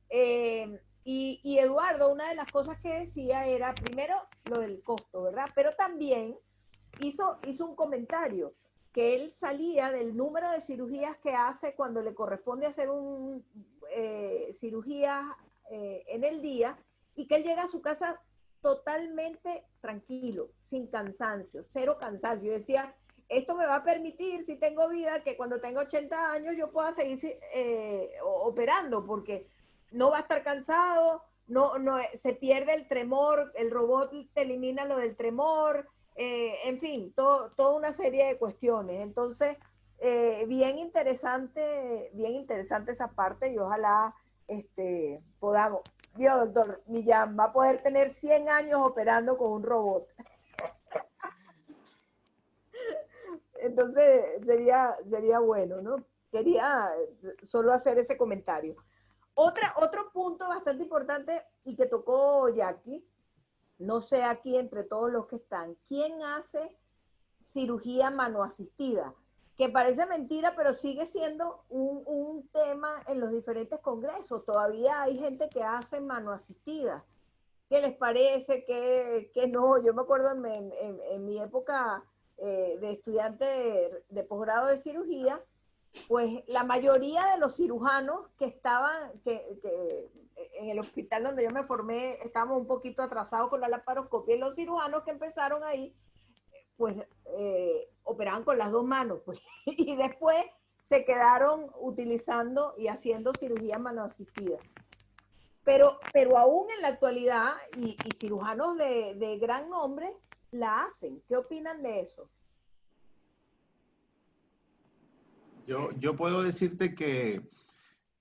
Y Eduardo, una de las cosas que decía era, primero, lo del costo, ¿verdad? Pero también hizo un comentario, que él salía del número de cirugías que hace cuando le corresponde hacer cirugías en el día, y que él llega a su casa totalmente tranquilo, sin cansancio, cero cansancio. Yo decía, esto me va a permitir, si tengo vida, que cuando tenga 80 años yo pueda seguir operando, porque no va a estar cansado, no, se pierde el tremor, el robot te elimina lo del tremor, en fin, toda una serie de cuestiones. Entonces, bien interesante esa parte, y ojalá podamos. Dios, doctor Millán, va a poder tener 100 años operando con un robot. Entonces, sería bueno, ¿no? Quería solo hacer ese comentario. Otro punto bastante importante y que tocó Jackie, no sé aquí entre todos los que están, ¿quién hace cirugía manoasistida? Que parece mentira, pero sigue siendo un tema en los diferentes congresos. Todavía hay gente que hace manoasistida. ¿Qué les parece? ¿Qué no? Yo me acuerdo en mi época de estudiante de posgrado de cirugía, pues la mayoría de los cirujanos que estaban, que en el hospital donde yo me formé, estábamos un poquito atrasados con la laparoscopia, y los cirujanos que empezaron ahí, pues operaban con las dos manos, pues, y después se quedaron utilizando y haciendo cirugía manoasistida. Pero aún en la actualidad, y cirujanos de gran nombre la hacen. ¿Qué opinan de eso? Yo puedo decirte que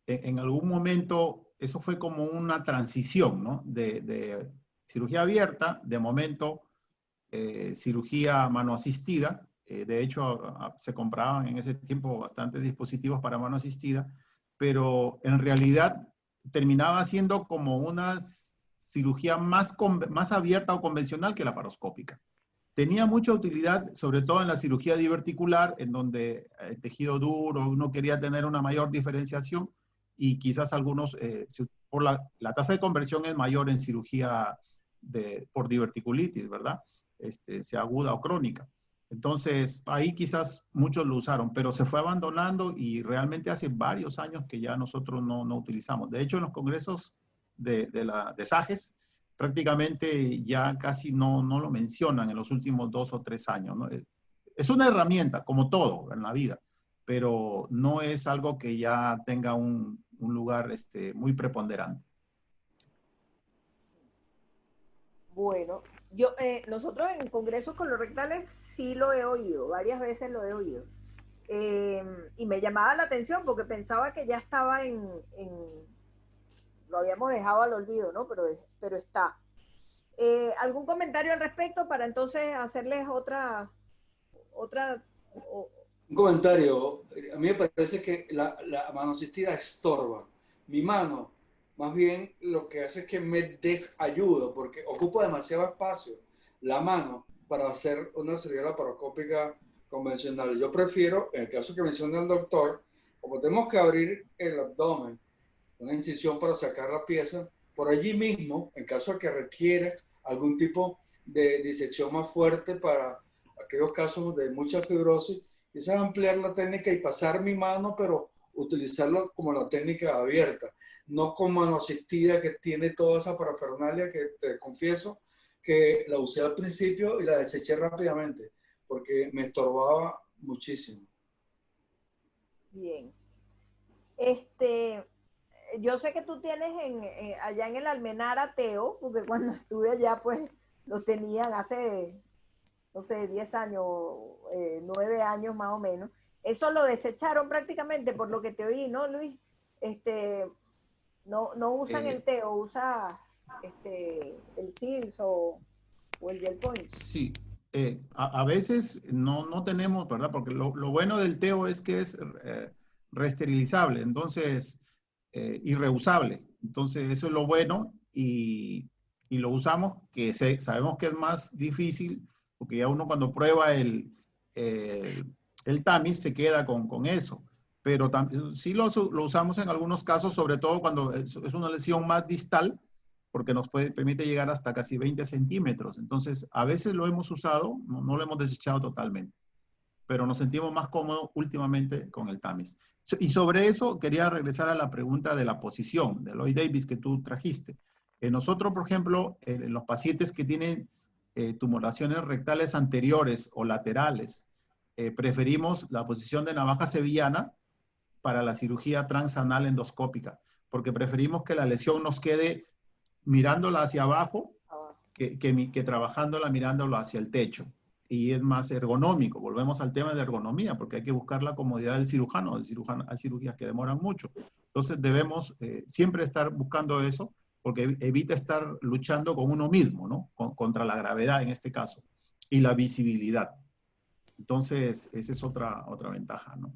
en algún momento eso fue como una transición, ¿no? De cirugía abierta, de momento cirugía mano asistida. De hecho, se compraban en ese tiempo bastantes dispositivos para mano asistida, pero en realidad terminaba siendo como una cirugía más abierta o convencional que laparoscópica. Tenía mucha utilidad, sobre todo en la cirugía diverticular, en donde el tejido duro, uno quería tener una mayor diferenciación, y quizás algunos, por la tasa de conversión es mayor en cirugía por diverticulitis, ¿verdad? Sea aguda o crónica. Entonces, ahí quizás muchos lo usaron, pero se fue abandonando, y realmente hace varios años que ya nosotros no utilizamos. De hecho, en los congresos de SAGES, prácticamente ya casi no lo mencionan en los últimos 2 o 3 años, ¿no? Es una herramienta, como todo en la vida, pero no es algo que ya tenga un lugar muy preponderante. Bueno, nosotros en congresos colorectales sí lo he oído, varias veces lo he oído. Y me llamaba la atención porque pensaba que ya estaba lo habíamos dejado al olvido, ¿no? Pero está. ¿Algún comentario al respecto para entonces hacerles otra? Un comentario. A mí me parece que la mano asistida estorba. Mi mano, más bien, lo que hace es que me desayuda porque ocupa demasiado espacio la mano para hacer una cirugía laparoscópica convencional. Yo prefiero, en el caso que menciona el doctor, como tenemos que abrir el abdomen, una incisión para sacar la pieza, por allí mismo, en caso de que requiera algún tipo de disección más fuerte para aquellos casos de mucha fibrosis, quizás ampliar la técnica y pasar mi mano, pero utilizarlo como la técnica abierta, no como mano asistida que tiene toda esa parafernalia que te confieso que la usé al principio y la deseché rápidamente porque me estorbaba muchísimo. Bien. Yo sé que tú tienes allá en el Almenara Teo, porque cuando estuve allá, pues lo tenían hace, no sé, 10 años, 9 años más o menos. Eso lo desecharon prácticamente, por lo que te oí, ¿no, Luis? No usan el Teo, usa el SILS o el Gel Point. Sí, a veces no tenemos, ¿verdad? Porque lo bueno del Teo es que es reesterilizable, entonces, y reusable. Entonces, eso es lo bueno, y lo usamos, que sabemos que es más difícil, porque ya uno cuando prueba el tamiz se queda con eso. Pero sí lo usamos en algunos casos, sobre todo cuando es una lesión más distal, porque nos permite llegar hasta casi 20 centímetros. Entonces, a veces lo hemos usado, no lo hemos desechado totalmente, pero nos sentimos más cómodos últimamente con el tamiz. Y sobre eso quería regresar a la pregunta de la posición, de Lloyd Davis que tú trajiste. Nosotros, por ejemplo, en los pacientes que tienen tumoraciones rectales anteriores o laterales, preferimos la posición de navaja sevillana para la cirugía transanal endoscópica, porque preferimos que la lesión nos quede mirándola hacia abajo que trabajándola mirándolo hacia el techo. Y es más ergonómico. Volvemos al tema de ergonomía, porque hay que buscar la comodidad del cirujano. Hay cirugías que demoran mucho. Entonces debemos siempre estar buscando eso, porque evita estar luchando con uno mismo, ¿no? Contra la gravedad en este caso, y la visibilidad. Entonces, esa es otra ventaja, ¿no?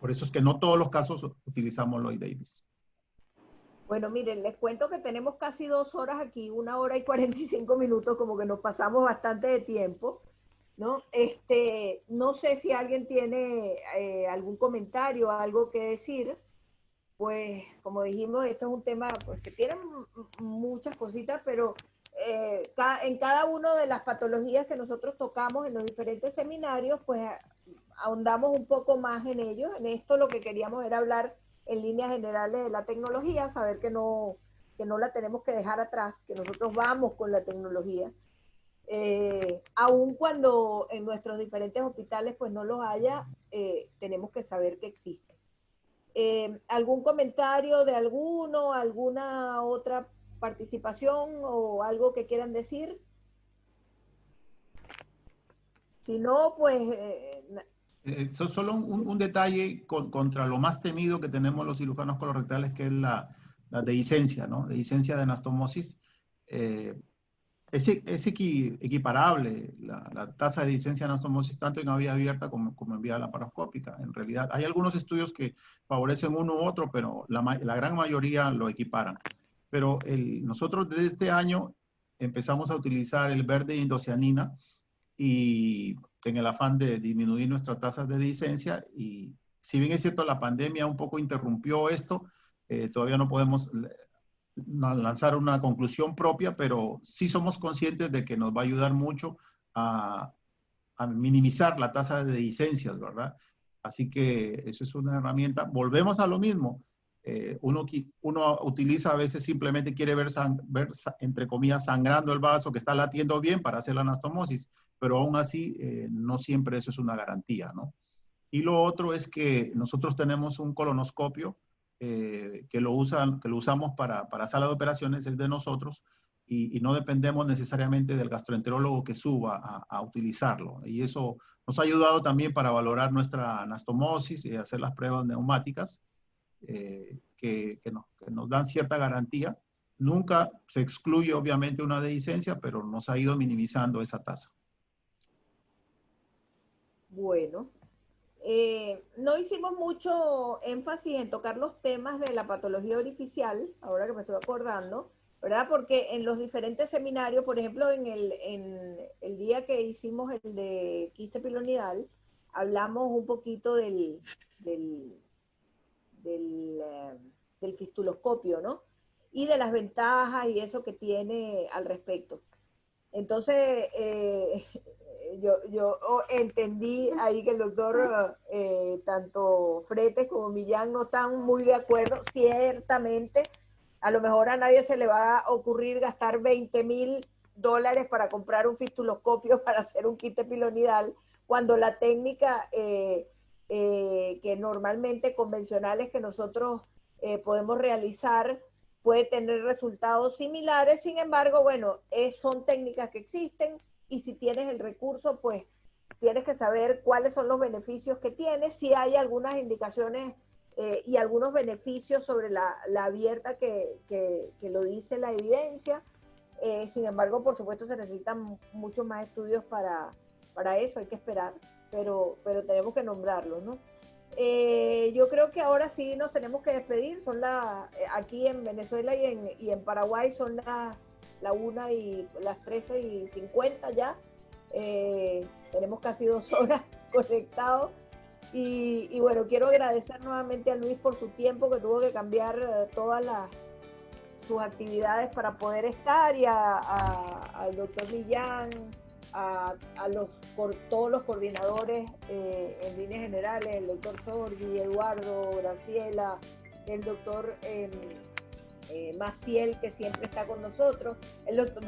Por eso es que no todos los casos utilizamos Lloyd Davis. Bueno, miren, les cuento que tenemos casi 2 horas aquí, 1 hora y 45 minutos, como que nos pasamos bastante de tiempo, ¿no? No sé si alguien tiene algún comentario, algo que decir. Pues, como dijimos, esto es un tema pues, que tiene muchas cositas, pero en cada una de las patologías que nosotros tocamos en los diferentes seminarios, pues ahondamos un poco más en ellos. En esto lo que queríamos era hablar en líneas generales de la tecnología, saber que no la tenemos que dejar atrás, que nosotros vamos con la tecnología. Aun cuando en nuestros diferentes hospitales pues no los haya, tenemos que saber que existen. ¿Algún comentario de alguno, alguna otra participación o algo que quieran decir? Si no, pues... Solo un detalle contra lo más temido que tenemos los cirujanos colorectales, que es la dehiscencia, ¿no? Dehiscencia de anastomosis. Es equiparable la tasa de dehiscencia de anastomosis tanto en vía abierta como en vía laparoscópica. En realidad, hay algunos estudios que favorecen uno u otro, pero la gran mayoría lo equiparan. Pero nosotros desde este año empezamos a utilizar el verde indocianina y en el afán de disminuir nuestras tasas de dehiscencia. Y si bien es cierto, la pandemia un poco interrumpió esto, todavía no podemos lanzar una conclusión propia, pero sí somos conscientes de que nos va a ayudar mucho a minimizar la tasa de dehiscencias, ¿verdad? Así que eso es una herramienta. Volvemos a lo mismo. Uno utiliza a veces simplemente quiere ver, entre comillas, sangrando el vaso que está latiendo bien para hacer la anastomosis, pero aún así no siempre eso es una garantía, ¿no? Y lo otro es que nosotros tenemos un colonoscopio que lo usamos para sala de operaciones, es de nosotros, y no dependemos necesariamente del gastroenterólogo que suba a utilizarlo. Y eso nos ha ayudado también para valorar nuestra anastomosis y hacer las pruebas neumáticas que nos dan cierta garantía. Nunca se excluye obviamente una dehiscencia, pero nos ha ido minimizando esa tasa. Bueno, no hicimos mucho énfasis en tocar los temas de la patología orificial, ahora que me estoy acordando, ¿verdad? Porque en los diferentes seminarios, por ejemplo, en el día que hicimos el de quiste pilonidal, hablamos un poquito del fistuloscopio, ¿no? Y de las ventajas y eso que tiene al respecto. Entonces, yo entendí ahí que el doctor, tanto Fretes como Millán no están muy de acuerdo. Ciertamente, a lo mejor a nadie se le va a ocurrir gastar $20,000 para comprar un fistuloscopio para hacer un quiste pilonidal, cuando la técnica que normalmente convencionales que nosotros podemos realizar puede tener resultados similares. Sin embargo, bueno, son técnicas que existen, y si tienes el recurso, pues tienes que saber cuáles son los beneficios que tienes, si hay algunas indicaciones y algunos beneficios sobre la abierta que lo dice la evidencia. Sin embargo, por supuesto, se necesitan muchos más estudios para eso, hay que esperar, pero tenemos que nombrarlo, ¿no? Yo creo que ahora sí nos tenemos que despedir. Aquí en Venezuela y en Paraguay son la 1 y las 13:50 ya. Tenemos casi 2 horas conectados. Y bueno, quiero agradecer nuevamente a Luis por su tiempo, que tuvo que cambiar todas sus actividades para poder estar, y al doctor Millán, a todos los coordinadores en líneas generales, el doctor Sorgi, Eduardo, Graciela, el doctor Maciel, que siempre está con nosotros.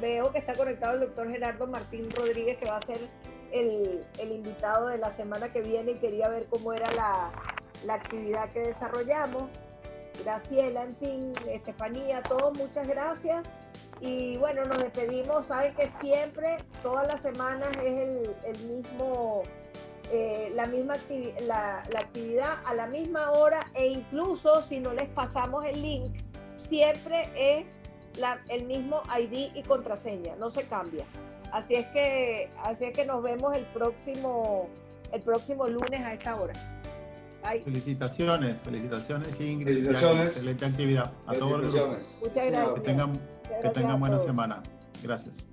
Veo que está conectado el doctor Gerardo Martín Rodríguez, que va a ser el invitado de la semana que viene, y quería ver cómo era la actividad que desarrollamos. Graciela, en fin, Estefanía, todos, muchas gracias. Y bueno, nos despedimos. Saben que siempre, todas las semanas es el mismo, la actividad a la misma hora, e incluso si no les pasamos el link, siempre es el mismo ID y contraseña, no se cambia. Así es que nos vemos el próximo lunes a esta hora. Bye. Felicitaciones Ingrid. Felicitaciones. Excelente actividad. A todos los grupos. Muchas gracias. Que tengan buena semana. Gracias.